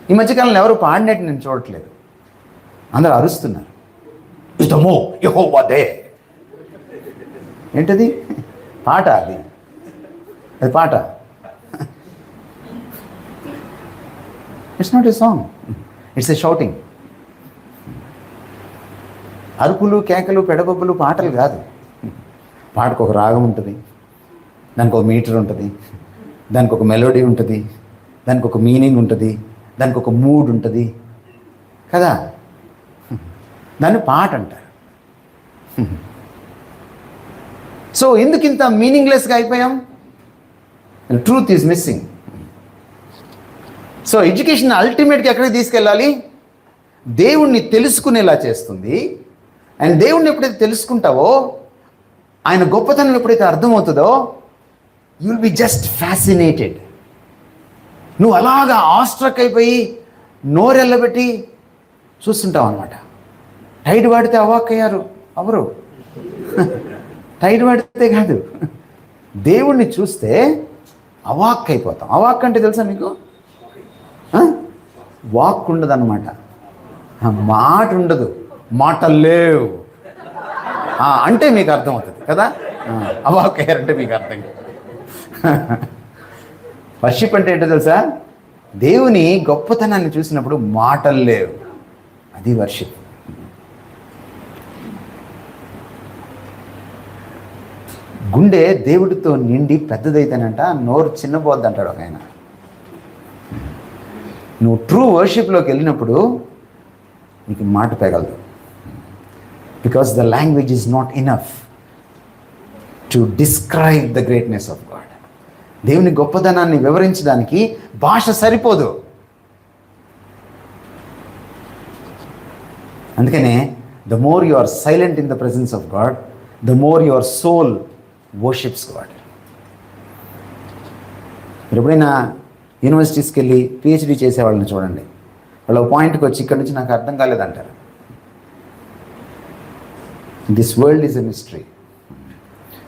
ఈ మధ్యకాలంలో ఎవరు పాడినట్టు నేను చూడట్లేదు, అందరూ అరుస్తున్నారు. ఇష్టమో యెహోవా దే. ఏంటది? పాట. అది పాట. It's not a song, it's a shouting. అరుపులు, కేకలు, పెడబొబ్బులు పాటలు కాదు. పాటకు ఒక రాగం ఉంటుంది, దానికి ఒక మీటర్ ఉంటుంది, దానికి ఒక మెలోడీ ఉంటుంది, దానికి ఒక మీనింగ్ ఉంటుంది, దానికి ఒక మూడ్ ఉంటుంది కదా. దాన్ని పాట అంటారు. సో ఎందుకు ఇంత మీనింగ్లెస్గా అయిపోయాం? Truth is missing. So education అల్టిమేట్గా ఎక్కడికి తీసుకెళ్ళాలి? దేవుణ్ణి తెలుసుకునేలా చేస్తుంది. అండ్ దేవుణ్ణి ఎప్పుడైతే తెలుసుకుంటావో, ఆయన గొప్పతనం ఎప్పుడైతే అర్థమవుతుందో, you will be just fascinated. నువ్వు అలాగా ఆస్ట్రక్ అయిపోయి నోరెళ్ళబెట్టి చూస్తుంటావు అనమాట. టైడ్ వాడితే అవాక్కయ్యారు ఎవరు? టైడ్ వాడితే కాదు, దేవుణ్ణి చూస్తే అవాక్ అయిపోతాం. అవాక్ అంటే తెలుసా మీకు? వాక్ ఉండదు అన్నమాట, మాట ఉండదు, మాటలు లేవు అంటే మీకు అర్థమవుతుంది కదా. అవాక్ అయ్యారంటే మీకు అర్థం కాదు. వర్షిప్ అంటే ఏంటో తెలుసా? దేవుని గొప్పతనాన్ని చూసినప్పుడు మాటలు లేవు, అది వర్షిప్. గుండె దేవుడితో నిండి పెద్దదైతేనంట నోరు చిన్నబోద్ది అంటాడు ఒక ఆయన. నువ్వు ట్రూ వర్షిప్లోకి వెళ్ళినప్పుడు నీకు మాట పెగలదు. Because the language is not enough to describe the greatness of God. దేవుని గొప్పతనాన్ని వివరించడానికి భాష సరిపోదు. అందుకనే the more you are silent in the presence of God, the more your soul worships God. మీరు ఎప్పుడైనా యూనివర్సిటీస్కి వెళ్ళి పిహెచ్డీ చేసే వాళ్ళని చూడండి. వాళ్ళు ఒక పాయింట్కి వచ్చి ఇక్కడ నుంచి నాకు అర్థం కాలేదంటారు. This world is a mystery.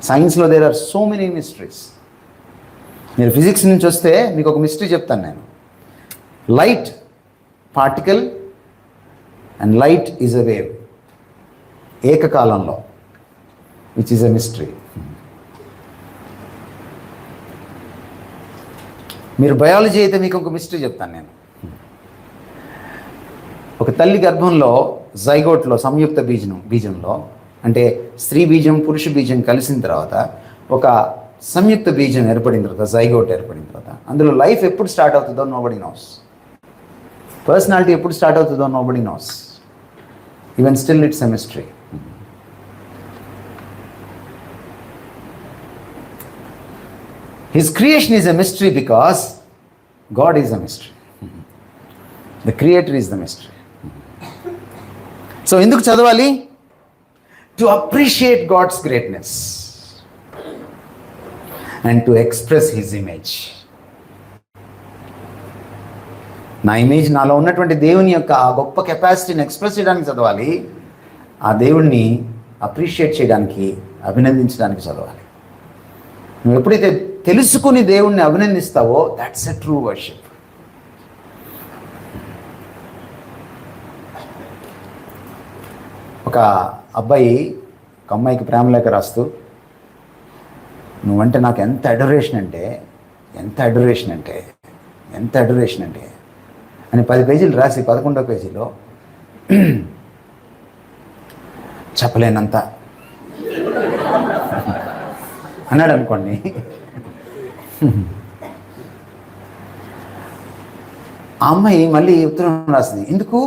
సైన్స్లో there are so many mysteries. మీరు ఫిజిక్స్ నుంచి వస్తే మీకు ఒక మిస్టరీ చెప్తాను నేను. Light particle and light is a wave, ఏకకాలంలో, విచ్ ఈజ్ అ మిస్టరీ. మీరు బయాలజీ అయితే మీకు ఒక మిస్టరీ చెప్తాను నేను. ఒక తల్లి గర్భంలో జైగోట్లో, సంయుక్త బీజంలో అంటే స్త్రీ బీజం పురుష బీజం కలిసిన తర్వాత ఒక సంయుక్త బీజం ఏర్పడిన తర్వాత, జైగోట్ ఏర్పడిన తర్వాత, అందులో లైఫ్ ఎప్పుడు స్టార్ట్ అవుతుందో నోబడీ నోస్. పర్సనాలిటీ ఎప్పుడు స్టార్ట్ అవుతుందో nobody nose. Even still it's a mystery. His creation is a mystery because God is a mystery. The Creator is the mystery. So, ఎందుకు చదవాలి? To appreciate God's greatness and to express His image. నా ఇమేజ్, నాలో ఉన్నటువంటి దేవుని యొక్క ఆ గొప్ప కెపాసిటీని ఎక్స్ప్రెస్ చేయడానికి చదవాలి. ఆ దేవుణ్ణి అప్రిషియేట్ చేయడానికి, అభినందించడానికి చదవాలి. నువ్వు ఎప్పుడైతే తెలుసుకుని దేవుణ్ణి అభినందిస్తావో, దాట్స్ ఎ ట్రూ వర్షిప్. ఒక అబ్బాయి ఒక అమ్మాయికి ప్రేమలేఖ రాస్తూ, నువ్వంటే నాకు ఎంత అడరేషన్ అంటే అని 10 పేజీలు రాసి 11వ పేజీలో చెప్పలేనంత అన్నాడు అనుకోండి. ఆ అమ్మాయి మళ్ళీ ఉత్తరం రాసింది, ఎందుకు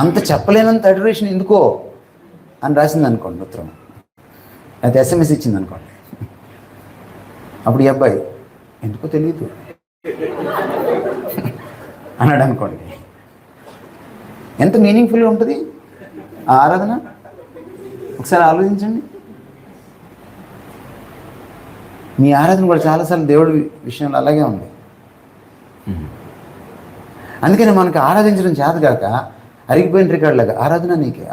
అంత చెప్పలేనంత అడరేషన్ ఎందుకో అని రాసింది అనుకోండి ఉత్తరం, అయితే SMS ఇచ్చింది అనుకోండి. అప్పుడు ఈ అబ్బాయి ఎందుకో తెలియదు అన్నాడు అనుకోండి. ఎంత మీనింగ్ఫుల్గా ఉంటుంది ఆ ఆరాధన, ఒకసారి ఆలోచించండి. మీ ఆరాధన కూడా చాలాసార్లు దేవుడి విషయంలో అలాగే ఉంది. అందుకని మనకు ఆరాధించడం చేతగాక అరిగిపోయిన రికార్డులాగా ఆరాధన నీకే,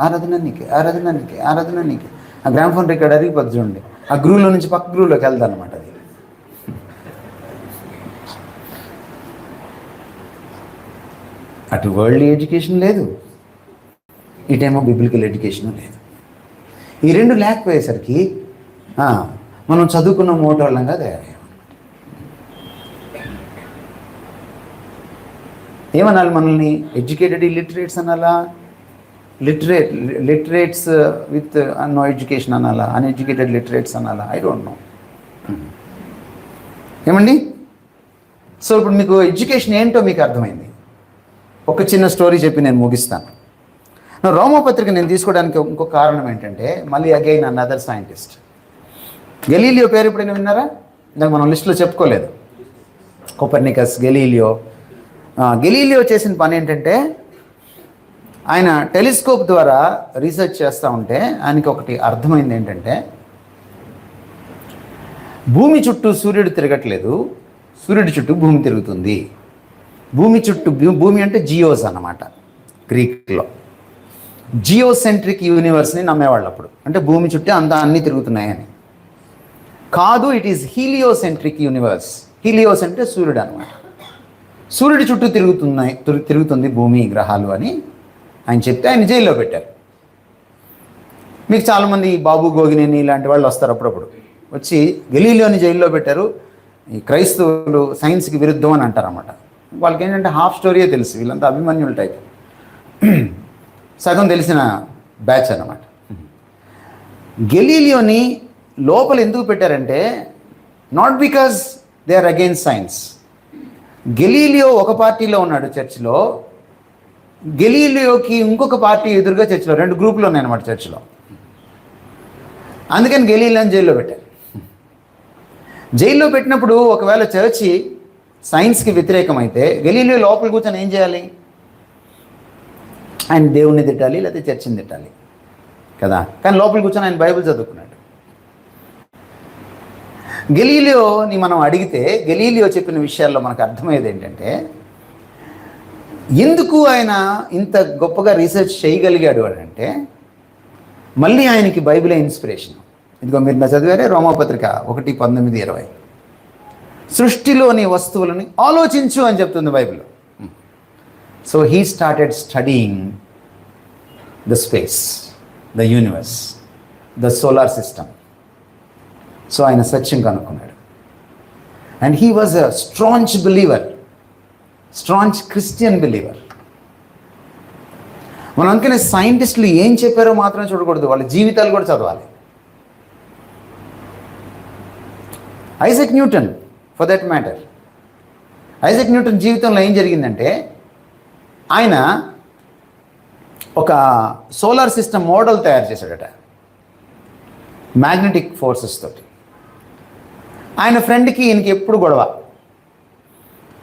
ఆ గ్రామ్ఫోన్ రికార్డ్ అరిగిపోద్ది చూడండి, ఆ గ్రూలో నుంచి పక్క గ్రూలోకి వెళ్తా అనమాట. అది అటు వరల్డ్లీ ఎడ్యుకేషన్ లేదు, ఇటేమో బిబ్లికల్ ఎడ్యుకేషన్ లేదు. ఈ రెండు లేకపోయేసరికి మనం చదువుకున్న మోటోళ్ళంగా తయారయ్యాం. ఏమనాలి మనల్ని? ఎడ్యుకేటెడ్ ఇల్లిటరేట్స్ అనాలా, లిటరేట్స్ విత్ నో ఎడ్యుకేషన్ అనాలా, అన్ఎడ్యుకేటెడ్ లిటరేట్స్ అనాలా? I don't know. ఏమండి? సో ఇప్పుడు మీకు ఎడ్యుకేషన్ ఏంటో మీకు అర్థమైంది. ఒక చిన్న స్టోరీ చెప్పి నేను ముగిస్తాను. రోమపత్రిక నేను తీసుకోవడానికి ఇంకొక కారణం ఏంటంటే, మళ్ళీ అగైన్ అనదర్ సైంటిస్ట్, గెలీలియో పేరు ఎప్పుడైనా విన్నారా? ఇందాక మనం లిస్టులో చెప్పుకోలేదు. కోపర్నికస్, గెలీలియో చేసిన పని ఏంటంటే, ఆయన టెలిస్కోప్ ద్వారా రీసెర్చ్ చేస్తూ ఉంటే ఆయనకి ఒకటి అర్థమైంది ఏంటంటే, భూమి చుట్టూ సూర్యుడు తిరగట్లేదు, సూర్యుడి చుట్టూ భూమి తిరుగుతుంది. భూమి చుట్టూ, భూమి అంటే జియోస్ అన్నమాట గ్రీక్లో. జియోసెంట్రిక్ యూనివర్స్ని నమ్మేవాళ్ళు అప్పుడు, అంటే భూమి చుట్టూ అన్నీ తిరుగుతున్నాయని. కాదు, it is heliocentric universe. Helios అంటే సూర్యుడు అనమాట. సూర్యుడి చుట్టూ తిరుగుతుంది భూమి, గ్రహాలు అని ఆయన చెప్తే ఆయన జైల్లో పెట్టారు. మీకు చాలామంది బాబు గోగినేని ఇలాంటి వాళ్ళు వస్తారు అప్పుడప్పుడు, వచ్చి గెలీలియోని జైల్లో పెట్టారు, ఈ క్రైస్తవులు సైన్స్కి విరుద్ధం అని అంటారన్నమాట. వాళ్ళకి ఏంటంటే హాఫ్ స్టోరీయే తెలుసు, వీళ్ళంతా అభిమన్యుల టైప్, సగం తెలిసిన బ్యాచ్ అన్నమాట. గెలీలియోని లోపల ఎందుకు పెట్టారంటే, not because they are against science. Galileo ఒక పార్టీలో ఉన్నాడు చర్చిలో, గెలీలియోకి ఇంకొక పార్టీ ఎదురుగా చర్చిలో, 2 గ్రూపులు ఉన్నాయన్నమాట చర్చిలో. అందుకని గెలీలియోని జైల్లో పెట్టారు. జైల్లో పెట్టినప్పుడు ఒకవేళ చర్చి సైన్స్కి వ్యతిరేకమైతే గెలీలియో లోపల కూర్చొని ఏం చేయాలి? ఆయన దేవుణ్ణి తిట్టాలి, లేకపోతే చర్చిని తిట్టాలి కదా. కానీ లోపల కూర్చొని ఆయన బైబిల్ చదువుకున్నాడు. గెలీలియోని మనం అడిగితే గెలీలియో చెప్పిన విషయాల్లో మనకు అర్థమయ్యేది ఏంటంటే, ఎందుకు ఆయన ఇంత గొప్పగా రీసెర్చ్ చేయగలిగాడు అంటే, మళ్ళీ ఆయనకి బైబిలే ఇన్స్పిరేషన్. ఇదిగో మీరు చదివారే రోమపత్రిక 1:19-20, సృష్టిలోని వస్తువులని ఆలోచించు అని చెప్తుంది Bible. So he started studying the space, the universe, the solar system. So ఆయన సత్యం కనుక్కున్నాడు. And he was a staunch believer, staunch Christian believer. మనం అందుకనే సైంటిస్టులు ఏం చెప్పారో మాత్రమే చూడకూడదు, వాళ్ళ జీవితాలు కూడా చదవాలి. Isaac Newton for that matter, Isaac Newton జీవితంలో ఏం జరిగిందంటే, ఆయన ఒక సోలార్ సిస్టమ్ మోడల్ తయారు చేశాడట మ్యాగ్నెటిక్ ఫోర్సెస్ తోటి. ఆయన ఫ్రెండ్కి ఈయనకి ఎప్పుడు గొడవ,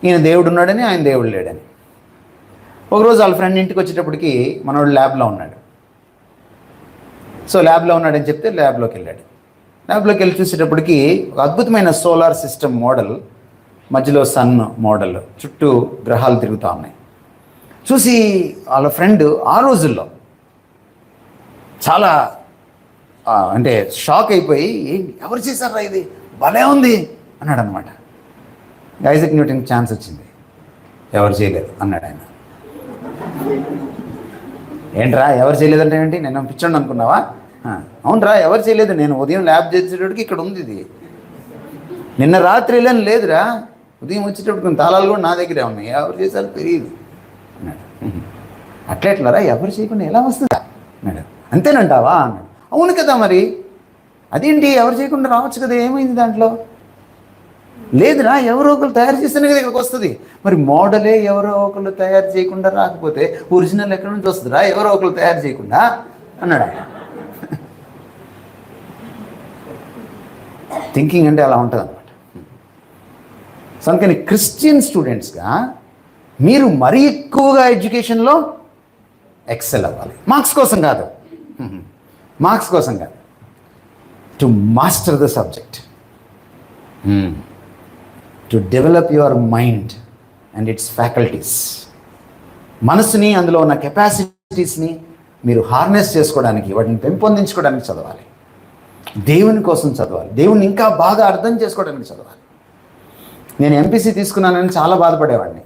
ఈయన దేవుడు ఉన్నాడని, ఆయన దేవుడు లేడని. ఒకరోజు వాళ్ళ ఫ్రెండ్ ఇంటికి వచ్చేటప్పటికి మనోడు ల్యాబ్లో ఉన్నాడు. సో ల్యాబ్లో ఉన్నాడని చెప్తే ల్యాబ్లోకి వెళ్ళాడు. ల్యాబ్లోకి వెళ్ళి చూసేటప్పటికి ఒక అద్భుతమైన సోలార్ సిస్టమ్ మోడల్, మధ్యలో సన్ మోడల్, చుట్టూ గ్రహాలు తిరుగుతూ ఉన్నాయి. చూసి వాళ్ళ ఫ్రెండ్ ఆ రోజుల్లో చాలా అంటే షాక్ అయిపోయి, ఎవరు చేశారా ఇది, భలే ఉంది అన్నాడు అనమాట. ఐజాక్ న్యూటన్కి ఛాన్స్ వచ్చింది. ఎవరు చేయలేదు అన్నాడు ఆయన. ఏంట్రా ఎవరు చేయలేదంటే ఏంటి, నేను పిచ్చండి అనుకున్నావా? అవునరా ఎవరు చేయలేదు, నేను ఉదయం ల్యాబ్ చేసేటప్పటికి ఇక్కడ ఉంది ఇది, నిన్న రాత్రి వెళ్ళని లేదురా, ఉదయం వచ్చేటప్పుడు తాళాలు కూడా నా దగ్గరే ఉన్నాయి, ఎవరు చేశారో తెలియదు అన్నాడు. అట్లెట్లారా ఎవరు చేయకుండా ఎలా వస్తుందా అన్నాడు. అంతేనంటావా అన్నాడు. అవును కదా మరి, అదేంటి ఎవరు చేయకుండా రావచ్చు కదా, ఏమైంది దాంట్లో? లేదురా ఎవరో ఒకరు తయారు చేస్తేనే కదా ఇక్కడికి వస్తుంది. మరి మోడలే ఎవరో ఒకరు తయారు చేయకుండా రాకపోతే ఒరిజినల్ ఎక్కడి నుంచి వస్తుందిరా, ఎవరో ఒకరు తయారు చేయకుండా అన్నాడు. థింకింగ్ అంటే అలా ఉంటుంది అనమాట. సో అందుకని క్రిస్టియన్ స్టూడెంట్స్గా మీరు మరీ ఎక్కువగా ఎడ్యుకేషన్లో ఎక్సెల్ అవ్వాలి. మార్క్స్ కోసం కాదు, మార్క్స్ కోసం కాదు, to master the subject, to develop your mind and it's faculties. మనసుని, అందులో ఉన్న కెపాసిటీస్ని మీరు హార్నెస్ చేసుకోవడానికి, వాటిని పెంపొందించుకోవడానికి చదవాలి. దేవుని కోసం చదవాలి, దేవుని ఇంకా బాగా అర్థం చేసుకోవడానికి చదవాలి. నేను ఎంపీసీ తీసుకున్నానని చాలా బాధపడేవాడిని,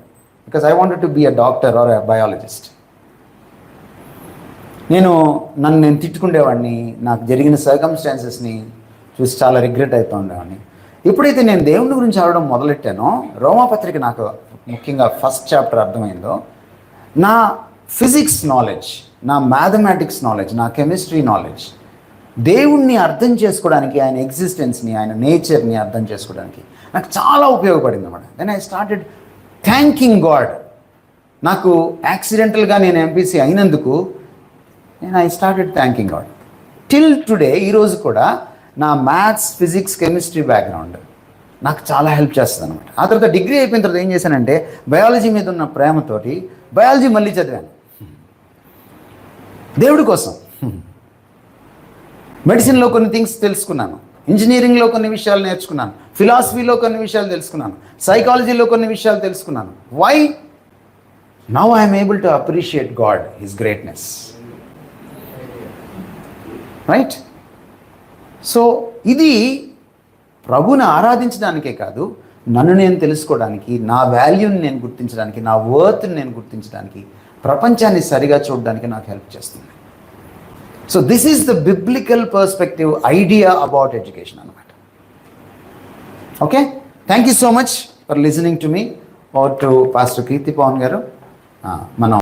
because I wanted to be a doctor or a biologist. నన్ను నేను తిట్టుకునేవాడిని, నాకు జరిగిన సర్కమ్స్టాన్సెస్ని చూసి చాలా రిగ్రెట్ అవుతూ ఉండేవాడిని. ఎప్పుడైతే నేను దేవుని గురించి చదవడం మొదలెట్టానో, రోమాపత్రిక నాకు ముఖ్యంగా ఫస్ట్ చాప్టర్ అర్థమైందో, నా ఫిజిక్స్ నాలెడ్జ్, నా మ్యాథమెటిక్స్ నాలెడ్జ్, నా కెమిస్ట్రీ నాలెడ్జ్, దేవుణ్ణి అర్థం చేసుకోవడానికి, ఆయన ఎగ్జిస్టెన్స్ని, ఆయన నేచర్ని అర్థం చేసుకోవడానికి నాకు చాలా ఉపయోగపడింది అన్నమాట. Then I started thanking God. నాకు యాక్సిడెంటల్గా నేను ఎంపీసీ అయినందుకు I started thanking God. Till today, ఈరోజు కూడా నా మ్యాథ్స్, ఫిజిక్స్, కెమిస్ట్రీ బ్యాక్గ్రౌండ్ నాకు చాలా హెల్ప్ చేస్తుంది అనమాట. ఆ తర్వాత డిగ్రీ అయిపోయిన తర్వాత ఏం చేశానంటే, బయాలజీ మీద ఉన్న ప్రేమతోటి బయాలజీ మళ్ళీ చదివాను దేవుడి కోసం. మెడిసిన్లో కొన్ని థింగ్స్ తెలుసుకున్నాను, ఇంజనీరింగ్లో కొన్ని విషయాలు నేర్చుకున్నాను, ఫిలాసఫీలో కొన్ని విషయాలు తెలుసుకున్నాను, సైకాలజీలో కొన్ని విషయాలు తెలుసుకున్నాను. Why? Now I'm able to appreciate God, his greatness. Right? So ఇది ప్రభుని ఆరాధించడానికే కాదు, నన్ను నేను తెలుసుకోవడానికి, నా వాల్యూని నేను గుర్తించడానికి, నా వర్త్ని నేను గుర్తించడానికి, ప్రపంచాన్ని సరిగా చూడడానికి నాకు హెల్ప్ చేస్తుంది. So this is the biblical perspective idea about education అనమాట. Okay, thank you so much for listening to me or to pastor Keerthi Pavan గారు. మనం